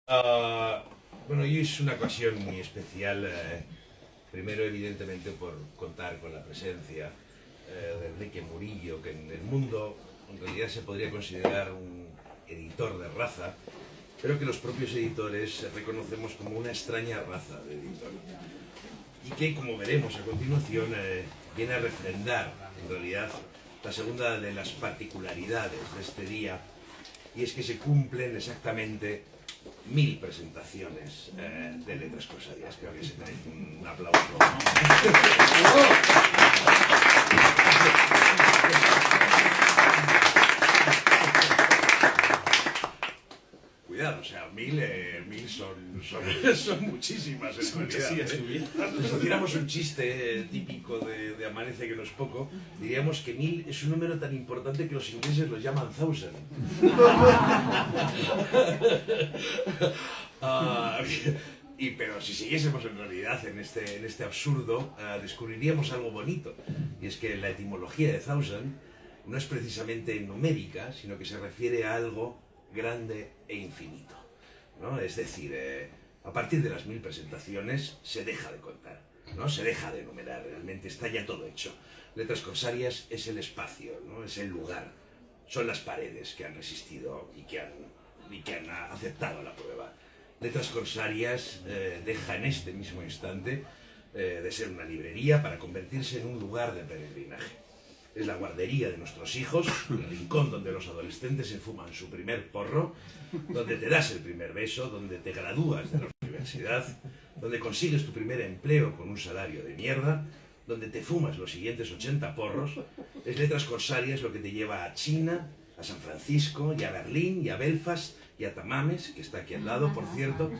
Ah, bueno, hoy es una ocasión muy especial. Primero, evidentemente, por contar con la presencia de Enrique Murillo, que en el mundo en realidad se podría considerar un editor de raza, pero que los propios editores reconocemos como una extraña raza de editor. Y que, como veremos a continuación, viene a refrendar, en realidad, la segunda de las particularidades de este día, y es que se cumplen exactamente 1000 presentaciones de Letras Corsarias. Creo que se merece un aplauso. Cuidado, o sea, 1000 son muchísimas en realidad. Si hiciéramos un chiste típico de Amanece que no es poco, diríamos que 1000 es un número tan importante que los ingleses lo llaman thousand. Pero si siguiésemos en realidad en este absurdo, descubriríamos algo bonito. Y es que la etimología de thousand no es precisamente numérica, sino que se refiere a algo grande e infinito, ¿no? Es decir, a partir de las 1000 presentaciones se deja de contar, ¿no? Se deja de enumerar, realmente está ya todo hecho. Letras Corsarias es el espacio, ¿no? Es el lugar, son las paredes que han resistido y que han aceptado la prueba. Letras Corsarias deja en este mismo instante de ser una librería para convertirse en un lugar de peregrinaje. Es la guardería de nuestros hijos, el rincón donde los adolescentes se fuman su primer porro, donde te das el primer beso, donde te gradúas de la universidad, donde consigues tu primer empleo con un salario de mierda, donde te fumas los siguientes 80 porros. Es Letras Corsarias lo que te lleva a China, a San Francisco, y a Berlín, y a Belfast, y a Tamames, que está aquí al lado, por cierto.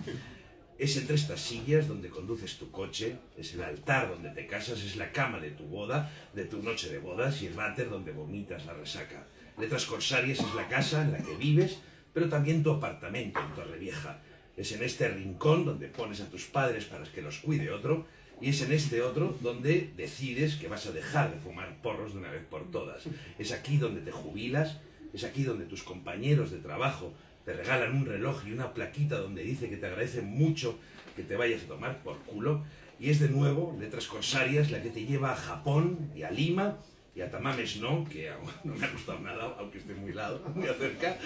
Es entre estas sillas donde conduces tu coche, es el altar donde te casas, es la cama de tu boda, de tu noche de bodas, y el váter donde vomitas la resaca. Letras Corsarias es la casa en la que vives, pero también tu apartamento en Torrevieja. Es en este rincón donde pones a tus padres para que los cuide otro, y es en este otro donde decides que vas a dejar de fumar porros de una vez por todas. Es aquí donde te jubilas, es aquí donde tus compañeros de trabajo te regalan un reloj y una plaquita donde dice que te agradecen mucho que te vayas a tomar por culo. Y es de nuevo Letras Corsarias la que te lleva a Japón y a Lima y a Tamames no, que no me ha gustado nada, aunque esté muy cerca,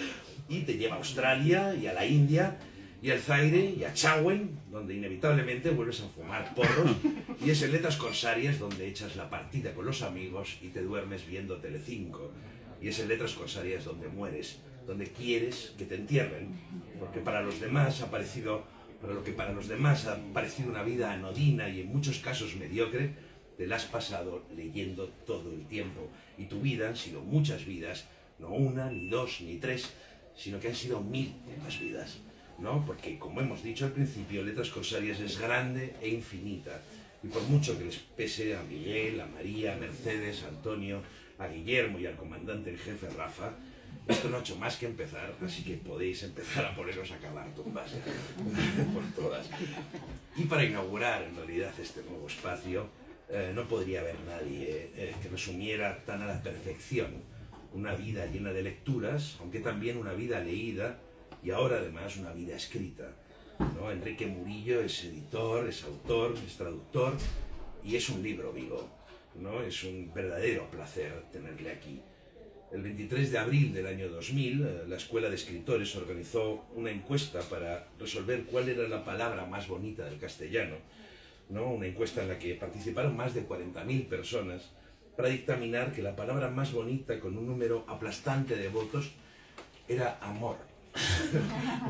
y te lleva a Australia y a la India y al Zaire y a Chauen, donde inevitablemente vuelves a fumar porros, y es en Letras Corsarias donde echas la partida con los amigos y te duermes viendo Telecinco, y es en Letras Corsarias donde mueres, donde quieres que te entierren, porque para los demás ha parecido, para lo que para los demás ha parecido una vida anodina y en muchos casos mediocre, te la has pasado leyendo todo el tiempo, y tu vida han sido muchas vidas, no una, ni dos, ni tres, sino que han sido 1000 otras vidas, ¿no? Porque, como hemos dicho al principio, Letras Corsarias es grande e infinita, y por mucho que les pese a Miguel, a María, a Mercedes, a Antonio, a Guillermo y al comandante en jefe Rafa, esto no ha hecho más que empezar, así que podéis empezar a poneros a cavar tumbas por todas. Y para inaugurar en realidad este nuevo espacio, no podría haber nadie que resumiera tan a la perfección una vida llena de lecturas, aunque también una vida leída y ahora además una vida escrita, ¿no? Enrique Murillo es editor, es autor, es traductor y es un libro vivo, ¿no? Es un verdadero placer tenerle aquí. El 23 de abril del año 2000, la Escuela de Escritores organizó una encuesta para resolver cuál era la palabra más bonita del castellano, ¿no? Una encuesta en la que participaron más de 40.000 personas para dictaminar que la palabra más bonita, con un número aplastante de votos, era amor,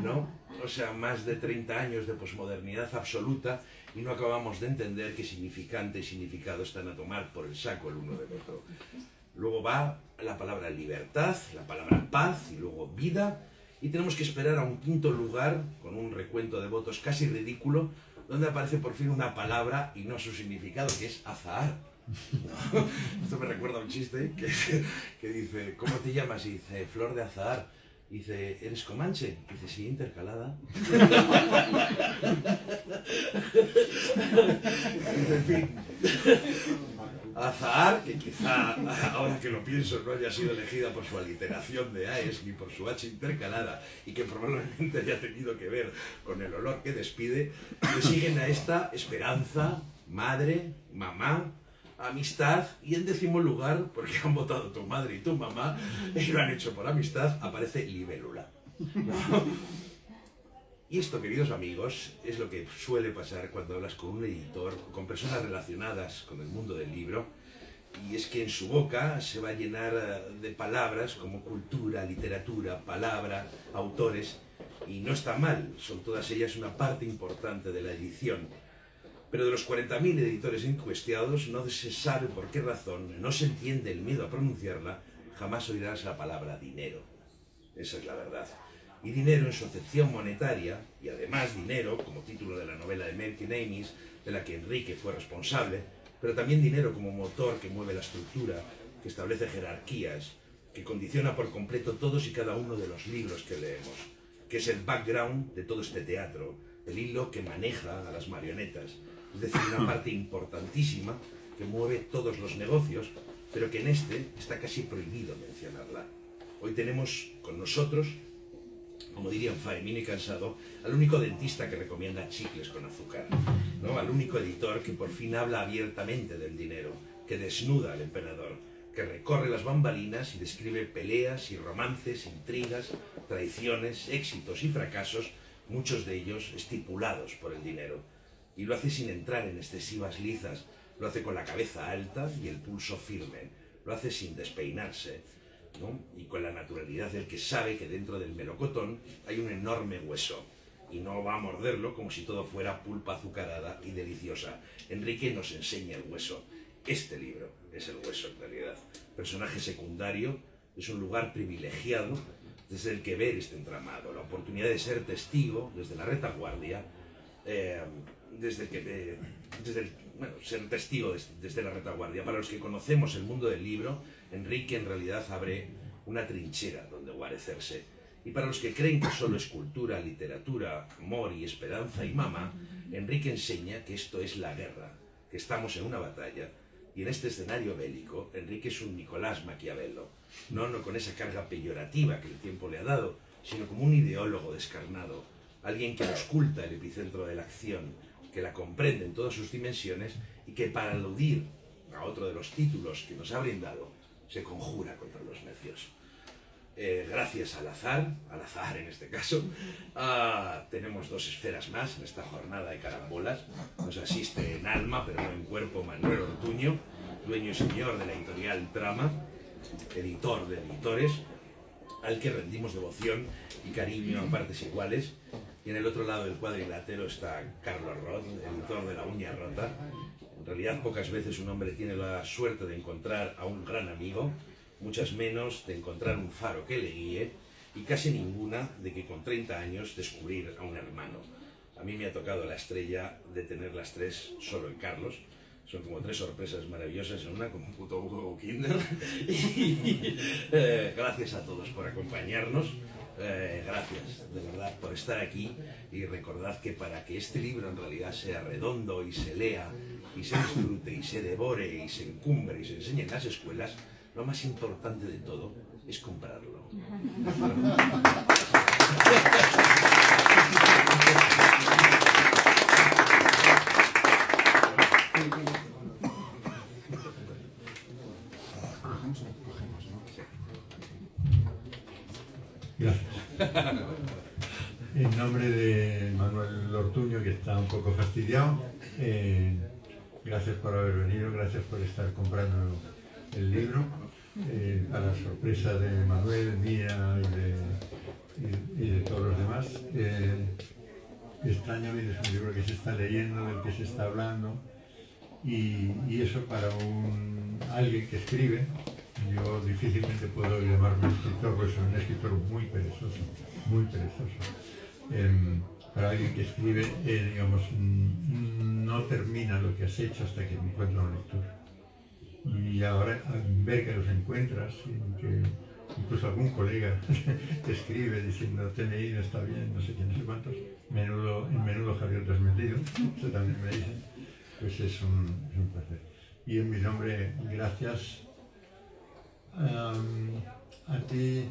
¿no? O sea, más de 30 años de posmodernidad absoluta y no acabamos de entender qué significante y significado están a tomar por el saco el uno del otro. Luego va la palabra libertad, la palabra paz y luego vida, y tenemos que esperar a un quinto lugar con un recuento de votos casi ridículo, donde aparece por fin una palabra y no su significado, que es azahar. ¿No? Esto me recuerda a un chiste que dice, ¿cómo te llamas? Y dice, Flor de Azahar. Y dice, ¿eres comanche? Y dice, sí, intercalada. Dice, en fin. Azahar, que quizá, ahora que lo pienso, no haya sido elegida por su aliteración de AES ni por su H intercalada y que probablemente haya tenido que ver con el olor que despide, le siguen a esta esperanza, madre, mamá, amistad y en 10º lugar, porque han votado tu madre y tu mamá y lo han hecho por amistad, aparece libélula. ¿No? Y esto, queridos amigos, es lo que suele pasar cuando hablas con un editor, con personas relacionadas con el mundo del libro, y es que en su boca se va a llenar de palabras como cultura, literatura, palabra, autores, y no está mal, son todas ellas una parte importante de la edición. Pero de los 40.000 editores encuestados, no se sabe por qué razón, no se entiende el miedo a pronunciarla, jamás oirás la palabra dinero. Esa es la verdad. Y dinero en su acepción monetaria, y además dinero como título de la novela de Merkin Amis, de la que Enrique fue responsable, pero también dinero como motor que mueve la estructura, que establece jerarquías, que condiciona por completo todos y cada uno de los libros que leemos, que es el background de todo este teatro, el hilo que maneja a las marionetas, es decir, una parte importantísima que mueve todos los negocios, pero que en este está casi prohibido mencionarla. Hoy tenemos con nosotros, como dirían Faemino y Cansado, al único dentista que recomienda chicles con azúcar, ¿no? Al único editor que por fin habla abiertamente del dinero, que desnuda al emperador, que recorre las bambalinas y describe peleas y romances, intrigas, traiciones, éxitos y fracasos, muchos de ellos estipulados por el dinero. Y lo hace sin entrar en excesivas lizas, lo hace con la cabeza alta y el pulso firme, lo hace sin despeinarse, ¿no? Y con la naturalidad del que sabe que dentro del melocotón hay un enorme hueso y no va a morderlo como si todo fuera pulpa azucarada y deliciosa. Enrique nos enseña el hueso. Este libro es el hueso en realidad. Personaje secundario, es un lugar privilegiado desde el que ver este entramado, la oportunidad de ser testigo desde la retaguardia, ser testigo desde la retaguardia. Para los que conocemos el mundo del libro, Enrique en realidad abre una trinchera donde guarecerse. Y para los que creen que solo es cultura, literatura, amor y esperanza y mama, Enrique enseña que esto es la guerra, que estamos en una batalla. Y en este escenario bélico, Enrique es un Nicolás Maquiavelo, no con esa carga peyorativa que el tiempo le ha dado, sino como un ideólogo descarnado, alguien que ausculta el epicentro de la acción, que la comprende en todas sus dimensiones y que para aludir a otro de los títulos que nos ha brindado, se conjura contra los necios. Gracias al azar en este caso, tenemos dos esferas más en esta jornada de carambolas. Nos asiste en alma, pero no en cuerpo, Manuel Ortuño, dueño y señor de la editorial Trama, editor de editores, al que rendimos devoción y cariño a partes iguales. Y en el otro lado del cuadrilátero está Carlos Roth, editor de La Uña Rota. En realidad pocas veces un hombre tiene la suerte de encontrar a un gran amigo, muchas menos de encontrar un faro que le guíe, y casi ninguna de que con 30 años descubrir a un hermano. A mí me ha tocado la estrella de tener las tres solo en Carlos. Son como 3 sorpresas maravillosas en una, como un puto huevo Kinder. Y gracias a todos por acompañarnos. Gracias, de verdad, por estar aquí. Y recordad que para que este libro en realidad sea redondo y se lea, y se disfrute, y se devore, y se encumbre, y se enseñe en las escuelas, lo más importante de todo es comprarlo. Gracias. En nombre de Manuel Ortuño, que está un poco fastidiado, gracias por haber venido, gracias por estar comprando el libro. A la sorpresa de Manuel, mía y de todos los demás, extrañamente es un libro que se está leyendo, del que se está hablando, y eso para alguien que escribe. Yo difícilmente puedo llamarme escritor, porque soy un escritor muy perezoso, muy perezoso. Para alguien que escribe, digamos, no termina lo que has hecho hasta que encuentra un lector. Y ahora ver que los encuentras, y que incluso algún colega te escribe diciendo te he leído, está bien, no sé quién, no sé cuántos, menudo Javier te has metido, eso también me dicen, pues es un placer. y en mi nombre, gracias a ti,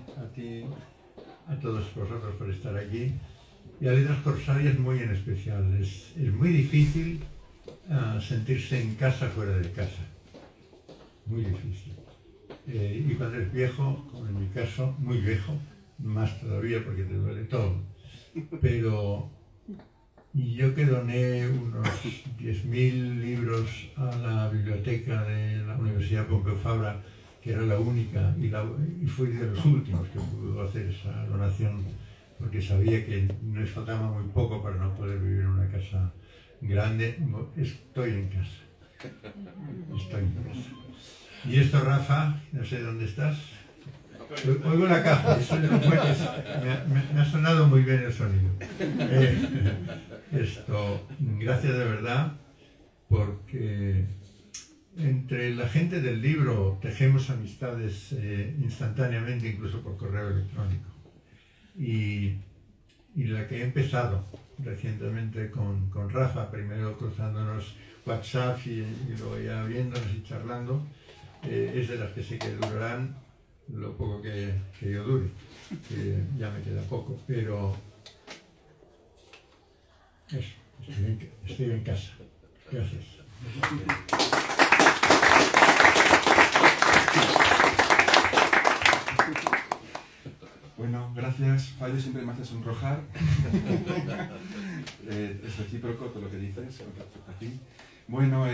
a todos vosotros por estar aquí, y a Letras Corsarias muy en especial. Es muy difícil sentirse en casa fuera de casa, muy difícil. Y cuando eres viejo, como en mi caso, muy viejo, más todavía porque te duele todo. Pero yo que doné unos 10.000 libros a la biblioteca de la Universidad Pompeu Fabra, que era la única, y fui de los últimos que pudo hacer esa donación, porque sabía que nos faltaba muy poco para no poder vivir en una casa grande. Estoy en casa. Estoy en casa. Y esto, Rafa, no sé dónde estás. Oigo la caja, me ha sonado muy bien el sonido. Gracias de verdad, porque entre la gente del libro tejemos amistades instantáneamente, incluso por correo electrónico. Y la que he empezado recientemente con Rafa, primero cruzándonos WhatsApp y luego ya viéndonos y charlando, es de las que sé que durarán lo poco que yo dure, que ya me queda poco, pero eso, estoy en casa. Gracias. Bueno, gracias. Fabio siempre me hace sonrojar. Es recíproco todo lo que dices con respecto a ti. Bueno,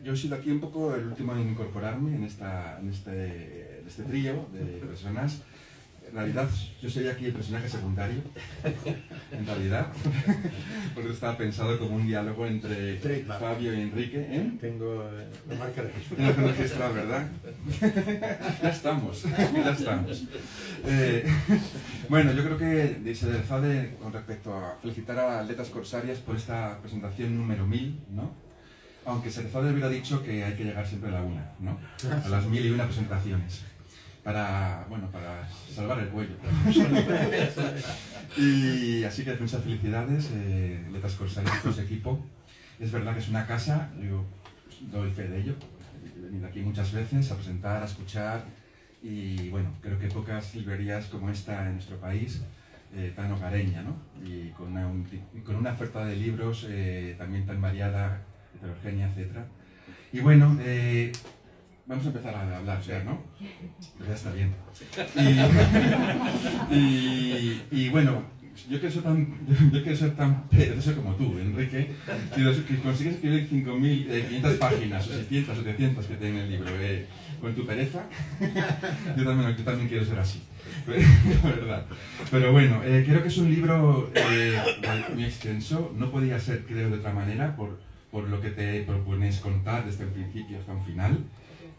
yo he sido aquí un poco el último en incorporarme en este trío de personas. En realidad, yo soy aquí el personaje secundario, en realidad, porque estaba pensado como un diálogo entre Fabio y Enrique. Tengo la marca registrada, ¿verdad? Ya estamos. Bueno, yo creo que se debe con respecto a felicitar a Letras Corsarias por esta presentación número 1000, ¿no? Aunque Serezade hubiera dicho que hay que llegar siempre a la una, ¿no? A las 1001 presentaciones. Para salvar el cuello. Y así que muchas felicidades, Letras Corsarias, todo ese equipo. Es verdad que es una casa, yo doy fe de ello. He venido aquí muchas veces a presentar, a escuchar, y bueno, creo que pocas librerías como esta en nuestro país, tan hogareña, ¿no? Y con una oferta de libros también tan variada, heterogénea, etc. Y bueno, vamos a empezar a hablar ya, ¿no? Pero ya está bien. Y bueno, yo quiero ser tan perezoso como tú, Enrique, que consigues escribir 5.500 páginas, o 600, 700 que tiene el libro, con tu pereza, yo también quiero ser así, la verdad. Pero bueno, creo que es un libro muy extenso, no podía ser, creo, de otra manera, por lo que te propones contar desde el principio hasta un final.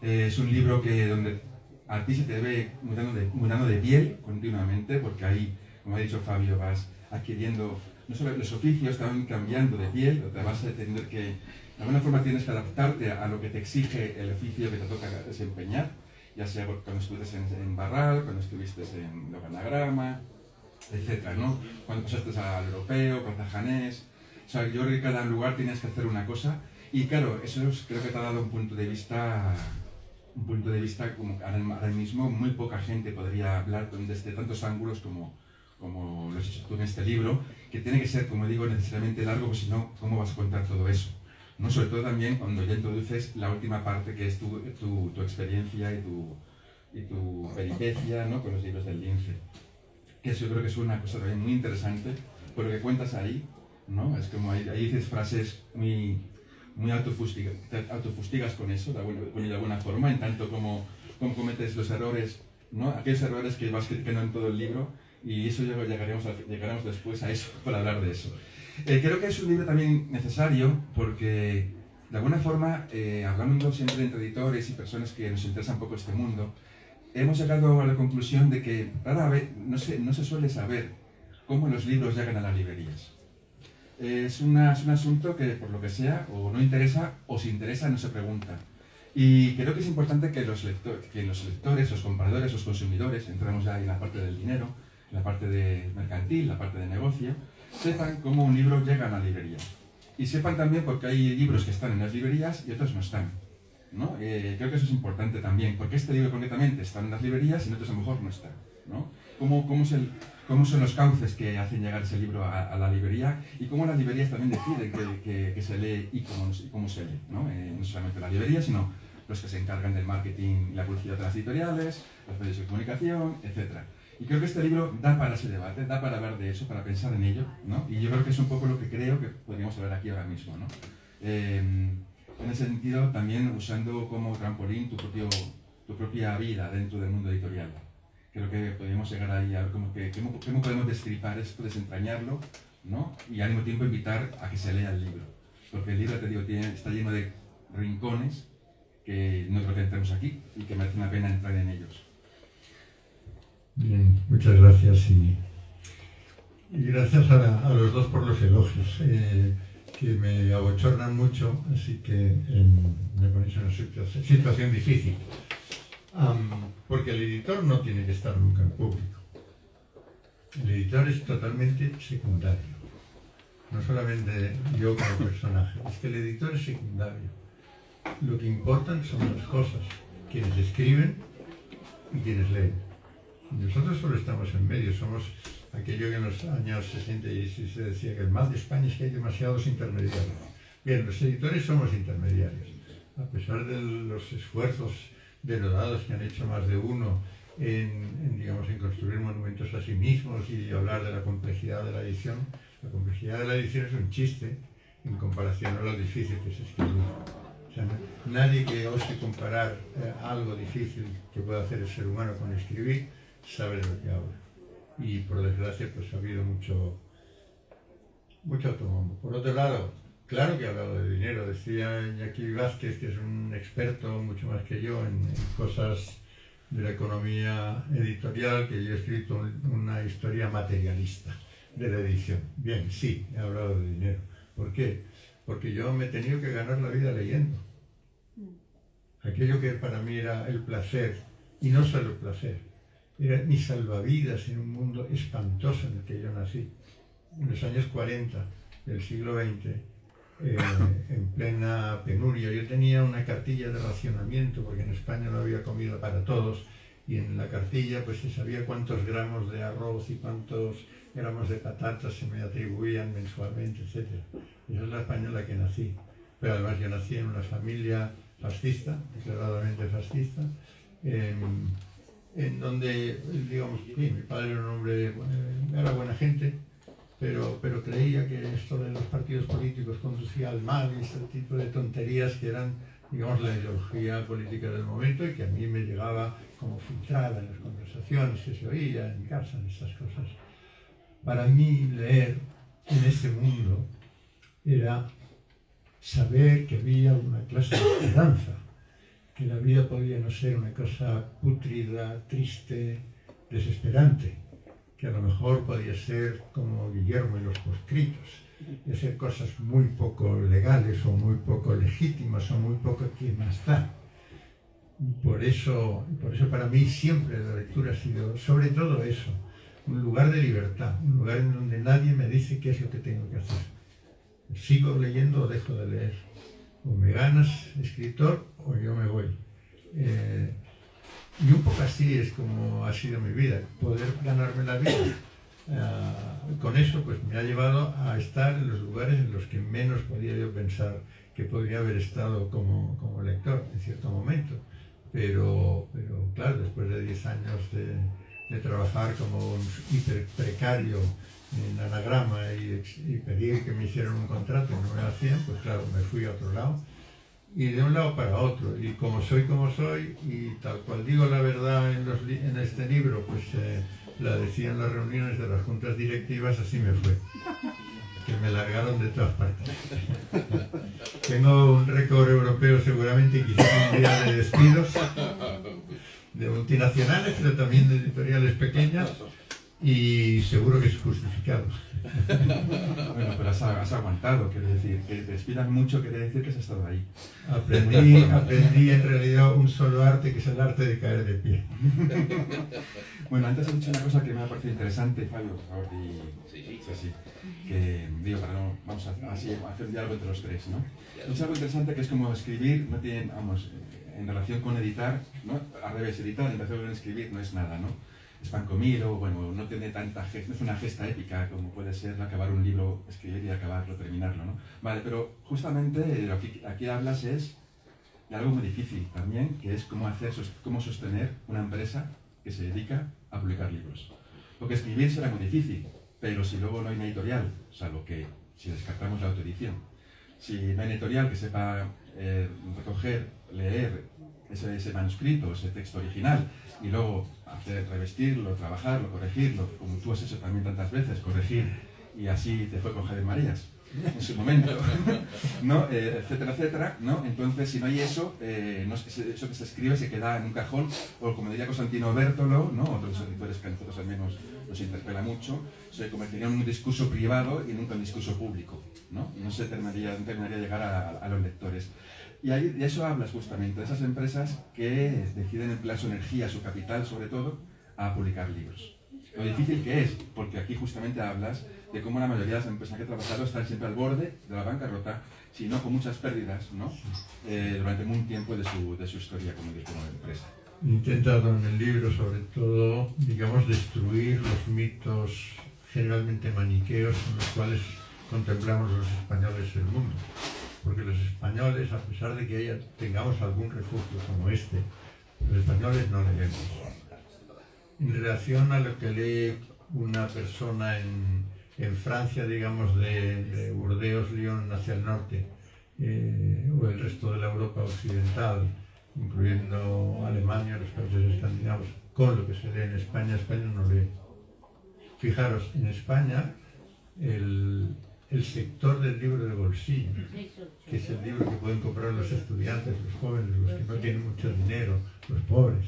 Es un libro donde a ti se te ve mudando de piel continuamente, porque ahí, como ha dicho Fabio, vas adquiriendo, no solo los oficios, también cambiando de piel, te vas a tener que, de alguna forma tienes que adaptarte a lo que te exige el oficio que te toca desempeñar, ya sea cuando estuviste en Barral, cuando estuviste en Organagrama, etc., ¿no? Cuando pasaste al europeo, cartajanés. O sea, yo creo que cada lugar tienes que hacer una cosa, y claro, eso creo que te ha dado un punto de vista como ahora mismo muy poca gente podría hablar desde tantos ángulos como lo has hecho tú en este libro, que tiene que ser, como digo, necesariamente largo, porque si no, ¿cómo vas a contar todo eso? ¿No? Sobre todo también cuando ya introduces la última parte, que es tu experiencia y tu peripecia, ¿no? Con los libros del Lince. Que eso yo creo que es una cosa también muy interesante, por lo que cuentas ahí, ¿no? Es como ahí dices frases muy autofustigas con eso, de alguna forma, en tanto como cometes los errores, ¿no? Aquellos errores que vas criticando en todo el libro, y eso llegaremos después a eso, para hablar de eso. Creo que es un libro también necesario, porque de alguna forma, hablando siempre entre editores y personas que nos interesa un poco este mundo, hemos llegado a la conclusión de que rara vez no se suele saber cómo los libros llegan a las librerías. Es un asunto que, por lo que sea, o no interesa, o si interesa, no se pregunta. Y creo que es importante que los lectores, los compradores, los consumidores, entramos ya en la parte del dinero, en la parte de mercantil, la parte de negocio, sepan cómo un libro llega a la librería. Y sepan también porque hay libros que están en las librerías y otros no están. ¿no? Creo que eso es importante también, porque este libro concretamente está en las librerías y en otros a lo mejor no está, ¿no? ¿Cómo son los cauces que hacen llegar ese libro a la librería y cómo las librerías también deciden que se lee y cómo se lee, ¿no? No solamente la librería, sino los que se encargan del marketing y la publicidad de las editoriales, los medios de comunicación, etc. Y creo que este libro da para ese debate, da para hablar de eso, para pensar en ello, ¿no? Y yo creo que es un poco lo que creo que podríamos hablar aquí ahora mismo, ¿no? En ese sentido, también usando como trampolín tu propia vida dentro del mundo editorial. Creo que podríamos llegar ahí a ver cómo podemos destripar esto, desentrañarlo, ¿no? Y al mismo tiempo invitar a que se lea el libro. Porque el libro, te digo, está lleno de rincones que no creo que entremos aquí y que merece la pena entrar en ellos. Bien, muchas gracias y gracias a los dos por los elogios, que me abochornan mucho, así que me ponéis en una situación difícil. Porque el editor no tiene que estar nunca en público. El editor es totalmente secundario. No solamente yo como personaje, es que el editor es secundario. Lo que importan son dos cosas, quienes escriben y quienes leen. Nosotros solo estamos en medio, somos aquello que en los años 60 y 60 se decía que el mal de España es que hay demasiados intermediarios. Bien, los editores somos intermediarios. A pesar de los esfuerzos denodados que han hecho más de uno en construir monumentos a sí mismos y hablar de la complejidad de la edición. La complejidad de la edición es un chiste en comparación a lo difícil que es escribir. O sea, nadie que ose comparar algo difícil que puede hacer el ser humano con escribir sabe de lo que habla. Y por desgracia pues ha habido mucho autobombo. Por otro lado, claro que he hablado de dinero. Decía Iñaki Vázquez, que es un experto mucho más que yo en cosas de la economía editorial, que yo he escrito una historia materialista de la edición. Bien, sí, he hablado de dinero. ¿Por qué? Porque yo me he tenido que ganar la vida leyendo. Aquello que para mí era el placer, y no solo el placer, era mi salvavidas en un mundo espantoso en el que yo nací. En los años 40 del siglo XX, en plena penuria. Yo tenía una cartilla de racionamiento, porque en España no había comida para todos, y en la cartilla pues se sabía cuántos gramos de arroz y cuántos gramos de patatas se me atribuían mensualmente, etc. Esa es la España en la que nací. Pero además yo nací en una familia fascista, declaradamente fascista, en donde, digamos, sí, mi padre era un hombre, era buena gente, pero creía que esto de los partidos políticos conducía al mal y este tipo de tonterías que eran, digamos, la ideología política del momento y que a mí me llegaba como filtrada en las conversaciones que se oía en casa, en estas cosas. Para mí leer en este mundo era saber que había una clase de esperanza, que la vida podía no ser una cosa pútrida, triste, desesperante, que a lo mejor podía ser como Guillermo y los conscritos, y hacer cosas muy poco legales o muy poco legítimas o muy poco que más da. Por eso para mí siempre la lectura ha sido, sobre todo eso, un lugar de libertad, un lugar en donde nadie me dice qué es lo que tengo que hacer. Sigo leyendo o dejo de leer. O me ganas escritor o yo me voy. Y un poco así es como ha sido mi vida, poder ganarme la vida. Con eso pues me ha llevado a estar en los lugares en los que menos podía yo pensar que podría haber estado como lector en cierto momento. Pero claro, después de 10 años de trabajar como un hiper precario en Anagrama y pedir que me hicieran un contrato y no me lo hacían, pues claro, me fui a otro lado. Y de un lado para otro, y como soy, y tal cual digo la verdad en este libro, pues la decía en las reuniones de las juntas directivas, así me fue, que me largaron de todas partes. Tengo un récord europeo seguramente, quizás un día de despidos, de multinacionales, pero también de editoriales pequeñas, y seguro que es justificado. Bueno, pero has aguantado, quiero decir, que te despidan mucho quiere decir que has estado ahí. Aprendí en realidad un solo arte, que es el arte de caer de pie. Bueno, antes has dicho una cosa que me ha parecido interesante, Fabio, por favor, sí. Que digo, para no vamos a hacer un diálogo entre los tres, ¿no? Es algo interesante que es como escribir, no tiene, vamos, en relación con editar, ¿no? Al revés, editar en relación con escribir no es nada, ¿no? Es pan comido, bueno, no tiene tanta gesta, no es una gesta épica como puede ser acabar un libro, escribir y acabarlo, terminarlo, ¿no? Vale, pero justamente lo que aquí hablas es de algo muy difícil también, que es cómo sostener una empresa que se dedica a publicar libros. Porque escribir será muy difícil, pero si luego no hay una editorial, salvo que si descartamos la autoedición, si no hay una editorial que sepa recoger, leer ese manuscrito, ese texto original, y luego revestirlo, trabajarlo, corregirlo, como tú has hecho también tantas veces, corregir, y así te fue con Javier Marías en su momento, ¿no? Etcétera, etcétera, ¿no? Entonces, si no hay eso, eso que se escribe se queda en un cajón, o como diría Costantino Bértolo, ¿no? Otros editores que a nosotros al menos nos interpela mucho, se convertiría en un discurso privado y nunca en un discurso público, ¿no? Y no se terminaría de llegar a los lectores. Y de eso hablas justamente, de esas empresas que deciden emplear su energía, su capital sobre todo, a publicar libros. Lo difícil que es, porque aquí justamente hablas de cómo la mayoría de las empresas que he trabajado están siempre al borde de la bancarrota, si no con muchas pérdidas, ¿no? Durante un tiempo de su historia como empresa. He intentado en el libro, sobre todo, digamos, destruir los mitos generalmente maniqueos con los cuales contemplamos los españoles el mundo. Porque los españoles, a pesar de que tengamos algún refugio como este, los españoles no leemos. En relación a lo que lee una persona en Francia, digamos, de Burdeos, Lyon hacia el norte, o el resto de la Europa occidental, incluyendo Alemania, los países escandinavos, con lo que se lee en España, España no lee. Fijaros, en España el sector del libro de bolsillo, que es el libro que pueden comprar los estudiantes, los jóvenes, los que no tienen mucho dinero, los pobres,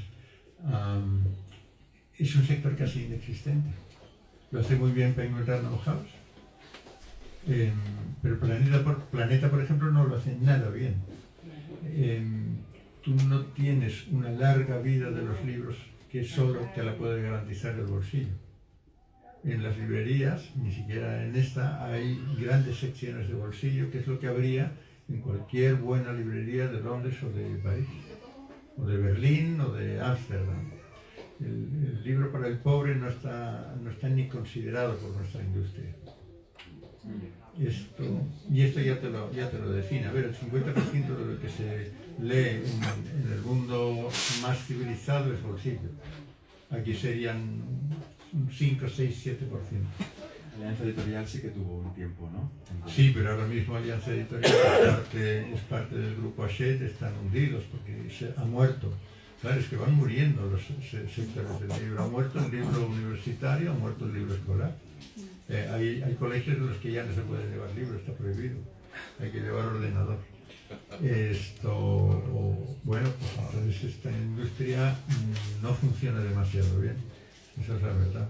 es un sector casi inexistente. Lo hace muy bien Penguin Random House, pero Planeta, por ejemplo, no lo hace nada bien. Tú no tienes una larga vida de los libros que solo te la puede garantizar el bolsillo. En las librerías, ni siquiera en esta, hay grandes secciones de bolsillo, que es lo que habría en cualquier buena librería de Londres o de París, o de Berlín o de Ámsterdam. El libro para el pobre no está ni considerado por nuestra industria. Esto ya te lo define. A ver, el 50% de lo que se lee en el mundo más civilizado es bolsillo. Aquí serían un 5, 6, 7%. Alianza Editorial sí que tuvo un tiempo, ¿no? Sí, pero ahora mismo Alianza Editorial es parte del grupo Hachette, están hundidos porque ha muerto. Claro, es que van muriendo los sectores del libro. Ha muerto el libro universitario, ha muerto el libro escolar. Hay colegios en los que ya no se puede llevar libro, está prohibido. Hay que llevar ordenador. Bueno, pues entonces esta industria no funciona demasiado bien. Esa es la verdad.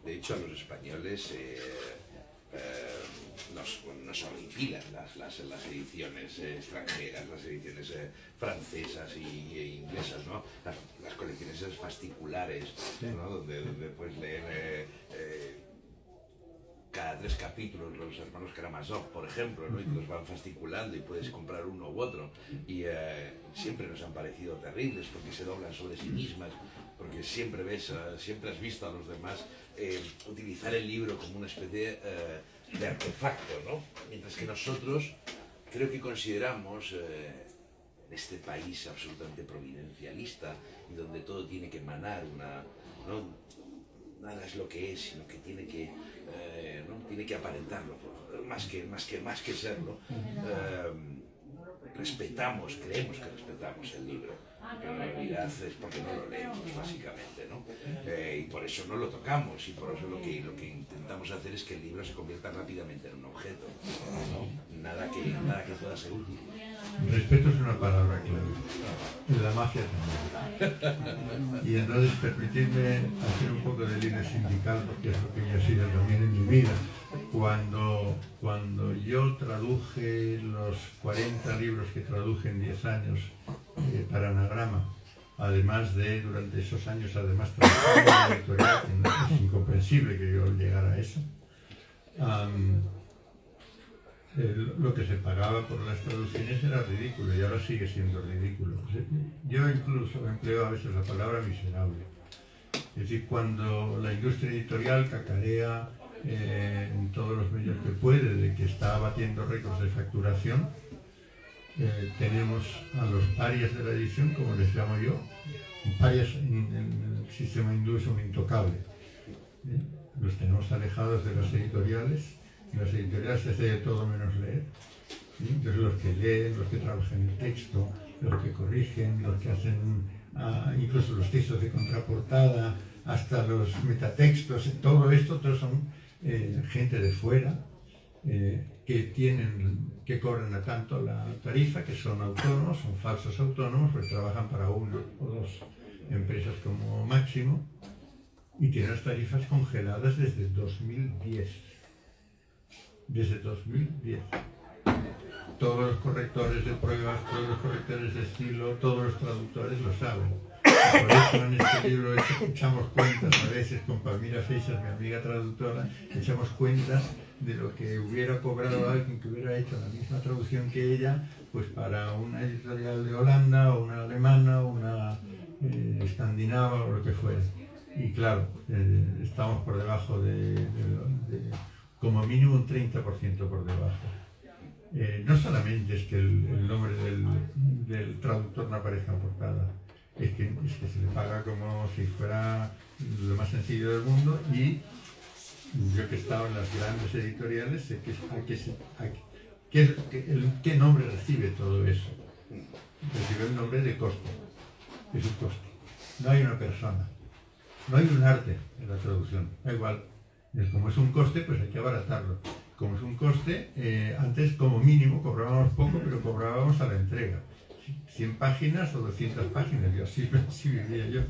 De hecho, a los españoles nos horripilan las ediciones extranjeras, las ediciones francesas e inglesas, ¿no? Las colecciones fasciculares, ¿no? donde puedes leer cada 3 capítulos los hermanos Karamazov, por ejemplo, ¿no? Y los van fasciculando y puedes comprar uno u otro. Y siempre nos han parecido terribles porque se doblan sobre sí mismas, porque siempre has visto a los demás utilizar el libro como una especie de artefacto, ¿no? Mientras que nosotros creo que consideramos en este país absolutamente providencialista y donde todo tiene que emanar ¿no? Nada es lo que es, sino que tiene que tiene que aparentarlo, más que serlo. Creemos que respetamos el libro, pero en realidad es porque no lo leemos, básicamente, ¿no? Y por eso no lo tocamos, y por eso lo que intentamos hacer es que el libro se convierta rápidamente en un objeto, ¿no? Nada que pueda ser útil. Respeto es una palabra clave. En la mafia también. Y entonces permitidme hacer un poco de línea sindical, porque es lo que yo he sido también en mi vida. Cuando yo traduje los 40 libros que traduje en 10 años para Anagrama, además de, durante esos años, trabajar en una editorial, que es incomprensible que yo llegara a eso, lo que se pagaba por las traducciones era ridículo y ahora sigue siendo ridículo. Yo incluso empleo a veces la palabra miserable. Es decir, cuando la industria editorial cacarea en todos los medios que puede de que está batiendo récords de facturación, tenemos a los parias de la edición, como les llamo yo. Parias en el sistema hindú son intocables. Los tenemos alejados de las editoriales. Las editoriales se hace de todo menos leer. Entonces los que leen, los que trabajan el texto, los que corrigen, los que hacen incluso los textos de contraportada, hasta los metatextos, todo esto, todos son gente de fuera que cobran a tanto la tarifa, que son autónomos, son falsos autónomos, porque trabajan para una o dos empresas como máximo y tienen las tarifas congeladas desde 2010. Desde 2010. Todos los correctores de pruebas, todos los correctores de estilo, todos los traductores lo saben. Por eso en este libro echamos cuentas a veces con Palmira Feixas, mi amiga traductora, echamos cuentas de lo que hubiera cobrado alguien que hubiera hecho la misma traducción que ella, pues para una editorial de Holanda, o una alemana, o una escandinava, o lo que fuera. Y claro, estamos por debajo de como mínimo un 30% por debajo. No solamente es que el nombre del traductor no aparezca en portada, es que se le paga como si fuera lo más sencillo del mundo, y yo que he estado en las grandes editoriales sé qué nombre recibe todo eso. Recibe el nombre de coste, es un coste. No hay una persona, no hay un arte en la traducción, da igual. Como es un coste, pues hay que abaratarlo. Como es un coste, antes como mínimo cobrábamos poco, pero cobrábamos a la entrega. 100 páginas o 200 páginas, yo así vivía yo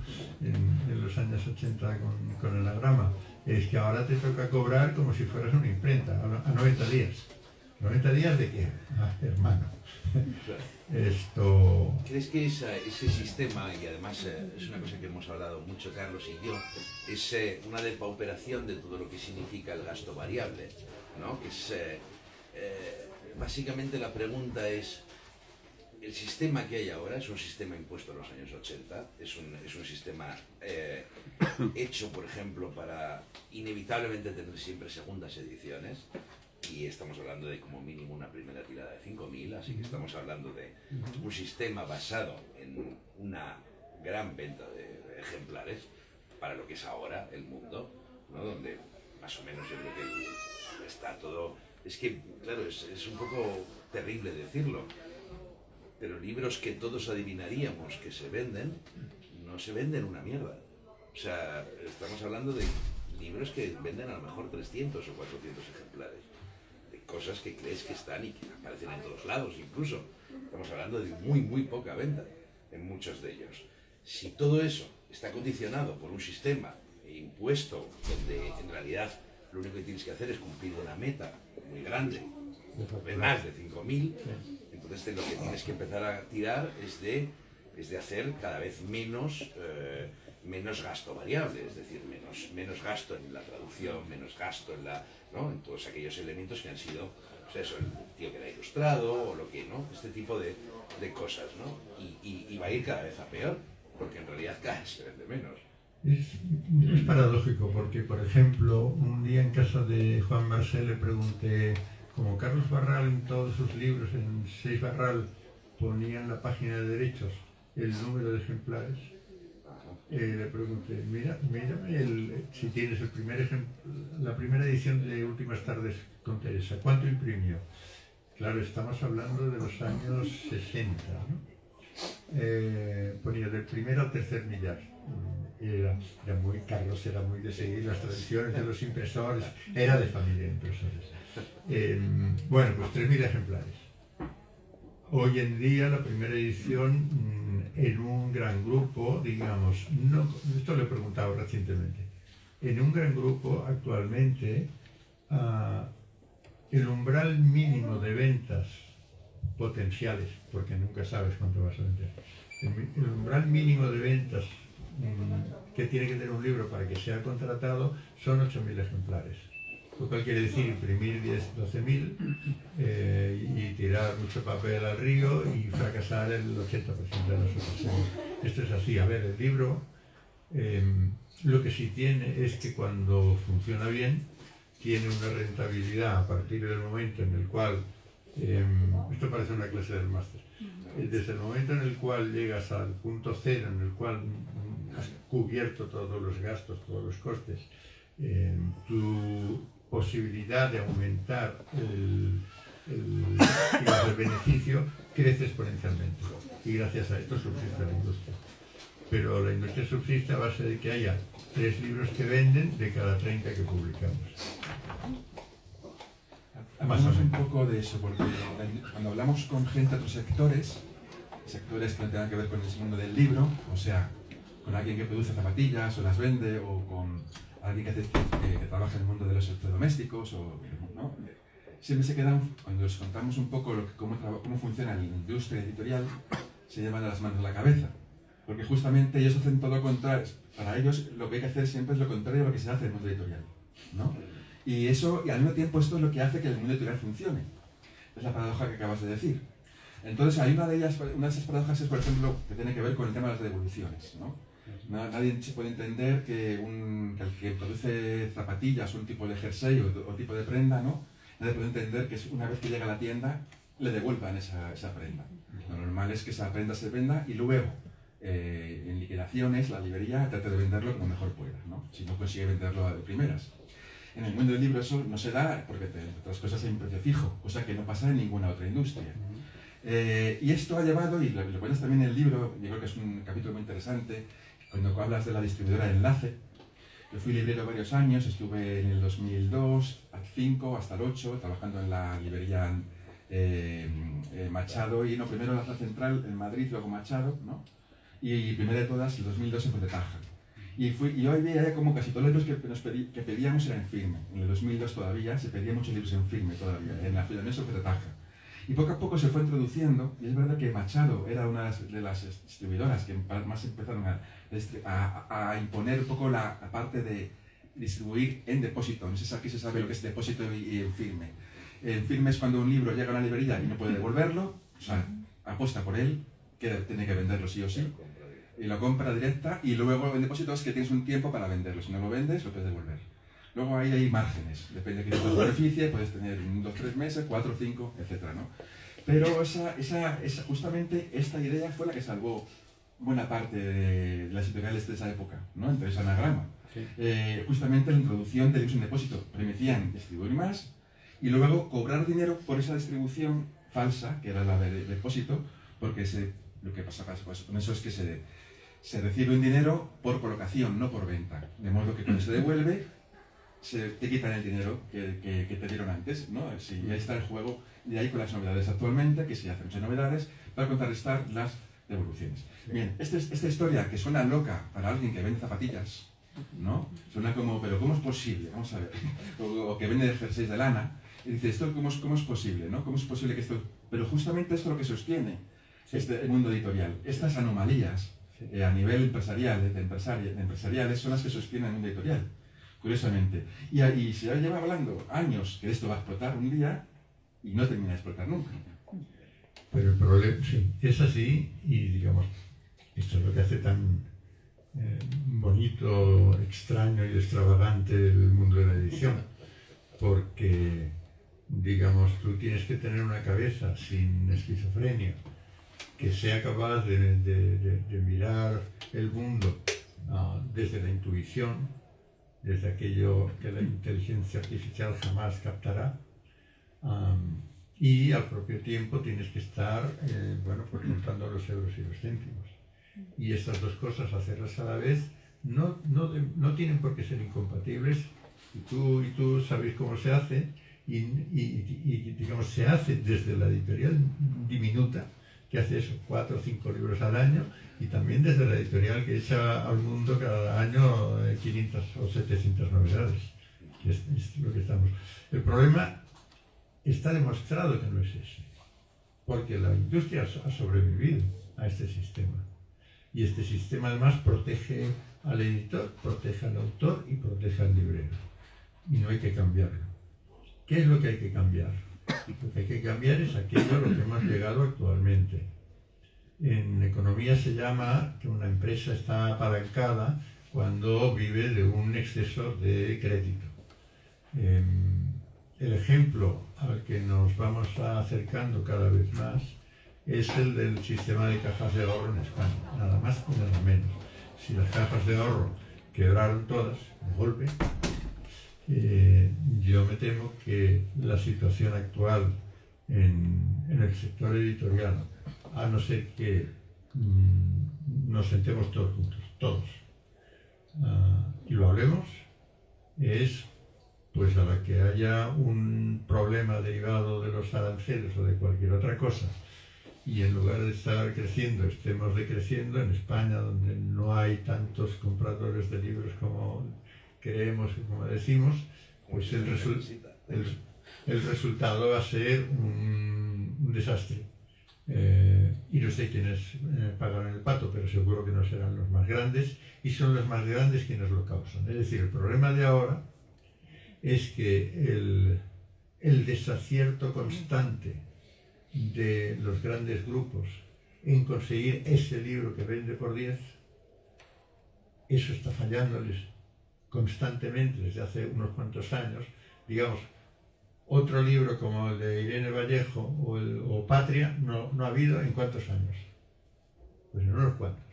en los años 80 con el anagrama. Es que ahora te toca cobrar como si fueras una imprenta, a 90 días. ¿90 días de qué? Hermano. Esto... ¿Crees que ese sistema, y además es una cosa que hemos hablado mucho Carlos y yo, es una depauperación de todo lo que significa el gasto variable, ¿no? Que es, básicamente la pregunta es, el sistema que hay ahora es un sistema impuesto en los años 80, es un sistema hecho, por ejemplo, para inevitablemente tener siempre segundas ediciones, y estamos hablando de como mínimo una primera tirada de 5.000, así que estamos hablando de un sistema basado en una gran venta de ejemplares para lo que es ahora el mundo, ¿no? Donde más o menos yo creo que está todo... Es que, claro, es un poco terrible decirlo, pero libros que todos adivinaríamos que se venden, no se venden una mierda. O sea, estamos hablando de libros que venden a lo mejor 300 o 400 ejemplares. Cosas que crees que están y que aparecen en todos lados incluso. Estamos hablando de muy poca venta en muchos de ellos. Si todo eso está condicionado por un sistema impuesto donde en realidad lo único que tienes que hacer es cumplir una meta muy grande, de más de 5.000, entonces lo que tienes que empezar a tirar es de hacer cada vez menos gasto variable, es decir, menos gasto en la traducción, menos gasto ¿no? en todos aquellos elementos que han sido, pues eso, el tío que era ilustrado o lo que, ¿no? Este tipo de cosas, ¿no? Y va a ir cada vez a peor, porque en realidad cada vez se vende menos. Es paradójico, porque, por ejemplo, un día en casa de Juan Marcel le pregunté, como Carlos Barral en todos sus libros, en 6 Barral, ponía en la página de derechos el número de ejemplares, le pregunté, mírame si tienes la primera edición de Últimas Tardes con Teresa, ¿cuánto imprimió? Claro, estamos hablando de los años 60, ¿no? Ponía del primer al tercer millar. Carlos era muy de seguir las tradiciones de los impresores, era de familia de impresores. Bueno, pues 3.000 ejemplares. Hoy en día la primera edición en un gran grupo, digamos, esto lo he preguntado recientemente, en un gran grupo actualmente el umbral mínimo de ventas potenciales, porque nunca sabes cuánto vas a vender, el umbral mínimo de ventas que tiene que tener un libro para que sea contratado son 8.000 ejemplares. lo cual quiere decir imprimir 10, 12.000 y tirar mucho papel al río y fracasar el 80% de las ocasiones. Esto es así. A ver, el libro lo que sí tiene es que cuando funciona bien, tiene una rentabilidad a partir del momento en el cual, esto parece una clase del máster, desde el momento en el cual llegas al punto cero, en el cual has cubierto todos los gastos, todos los costes, tu posibilidad de aumentar el beneficio crece exponencialmente. Y gracias a esto subsiste la industria. Pero la industria subsiste a base de que haya 3 libros que venden de cada 30 que publicamos. Hablamos un poco de eso, porque cuando hablamos con gente de otros sectores que no tengan que ver con el mundo del libro, o sea, con alguien que produce zapatillas o las vende, o con alguien que trabaja en el mundo de los electrodomésticos, ¿no? Siempre se quedan, cuando les contamos un poco cómo funciona la industria editorial, se llevan las manos a la cabeza. Porque justamente ellos hacen todo lo contrario. Para ellos lo que hay que hacer siempre es lo contrario a lo que se hace en el mundo editorial, ¿no? Y al mismo tiempo esto es lo que hace que el mundo editorial funcione. Es la paradoja que acabas de decir. Entonces hay una de esas paradojas es, por ejemplo, que tiene que ver con el tema de las devoluciones, ¿no? Nadie se puede entender que el que produce zapatillas o un tipo de jersey o tipo de prenda, ¿no? Nadie puede entender que una vez que llega a la tienda le devuelvan esa prenda. Lo normal es que esa prenda se venda y luego en liquidaciones la librería trata de venderlo como mejor pueda, ¿no? Si no consigue venderlo de primeras. En el mundo del libro eso no se da porque, entre otras cosas, hay un precio fijo, cosa que no pasa en ninguna otra industria. Y esto ha llevado, y lo pones también en el libro, yo creo que es un capítulo muy interesante, cuando hablas de la distribuidora Enlace. Yo fui librero varios años, estuve en el 2002, al 5 hasta el 8, trabajando en la librería Machado, y primero la Plaza Central en Madrid, luego Machado, ¿no? Y primera de todas, el 2002 en Fuentetaja. Y hoy veía como casi todos los libros que pedíamos eran en firme. En el 2002 todavía se pedían muchos libros en firme todavía, en la Filoneso Fuentetaja. Y poco a poco se fue introduciendo, y es verdad que Machado era una de las distribuidoras que más empezaron a imponer un poco la parte de distribuir en depósito. No sé si aquí se sabe lo que es depósito y en firme. En firme es cuando un libro llega a una librería y no puede devolverlo, o sea, apuesta por él, que tiene que venderlo sí o sí, y lo compra directa, y luego en depósito es que tienes un tiempo para venderlo. Si no lo vendes, lo puedes devolver. Luego ahí hay márgenes, depende de qué tipo de beneficie, puedes tener 2, 3 meses, 4, 5, etc., ¿no? Pero justamente esta idea fue la que salvó buena parte de las editoriales de esa época, ¿no? Entonces, anagrama. Sí. Justamente la introducción de libros en depósito permitían distribuir más y luego cobrar dinero por esa distribución falsa, que era la de depósito, porque lo que pasa con eso es que se recibe un dinero por colocación, no por venta. De modo que cuando se devuelve, te quitan el dinero que te dieron antes, ¿no? Sí, y ahí está el juego, y ahí con las novedades actualmente, que se hacen muchas novedades, para contrarrestar las devoluciones. Bien, esta historia que suena loca para alguien que vende zapatillas, ¿no? Suena como, pero ¿cómo es posible? Vamos a ver. O que vende jerseys de lana, y dice, ¿esto cómo es posible, no? ¿Cómo es posible que esto...? Pero justamente esto es lo que sostiene el mundo editorial. Estas anomalías a nivel empresariales son las que sostienen el mundo editorial. Curiosamente. Y se lleva hablando años que esto va a explotar un día y no termina de explotar nunca. Pero el problema, sí, es así, y digamos, esto es lo que hace tan bonito, extraño y extravagante el mundo de la edición. Porque, digamos, tú tienes que tener una cabeza sin esquizofrenia, que sea capaz de mirar el mundo desde la intuición, desde aquello que la inteligencia artificial jamás captará, y al propio tiempo tienes que estar pues contando los euros y los céntimos. Y estas dos cosas, hacerlas a la vez, no tienen por qué ser incompatibles, y tú sabes cómo se hace, y digamos, se hace desde la editorial diminuta, que hace eso, 4 o 5 libros al año, y también desde la editorial que echa al mundo cada año 500 o 700 novedades, que es lo que estamos. El problema está demostrado que no es ese, porque la industria ha sobrevivido a este sistema, y este sistema además protege al editor, protege al autor y protege al librero, y no hay que cambiarlo. ¿Qué es lo que hay que cambiar? Lo que hay que cambiar es aquello a lo que hemos llegado actualmente. En economía se llama que una empresa está apalancada cuando vive de un exceso de crédito. El ejemplo al que nos vamos acercando cada vez más es el del sistema de cajas de ahorro en España, nada más y nada menos. Si las cajas de ahorro quebraron todas de golpe, yo me temo que la situación actual en el sector editorial, a no ser que nos sentemos todos juntos, todos, y lo hablemos, es pues a la que haya un problema derivado de los aranceles o de cualquier otra cosa, y en lugar de estar creciendo, estemos decreciendo en España, donde no hay tantos compradores de libros como creemos y como decimos, pues el resultado va a ser un desastre. Y no sé quiénes pagarán el pato, pero seguro que no serán los más grandes, y son los más grandes quienes lo causan. Es decir, el problema de ahora es que el desacierto constante de los grandes grupos en conseguir ese libro que vende por 10, eso está fallándoles constantemente desde hace unos cuantos años. Digamos, otro libro como el de Irene Vallejo o Patria no ha habido en ¿cuántos años? Pues en unos cuantos.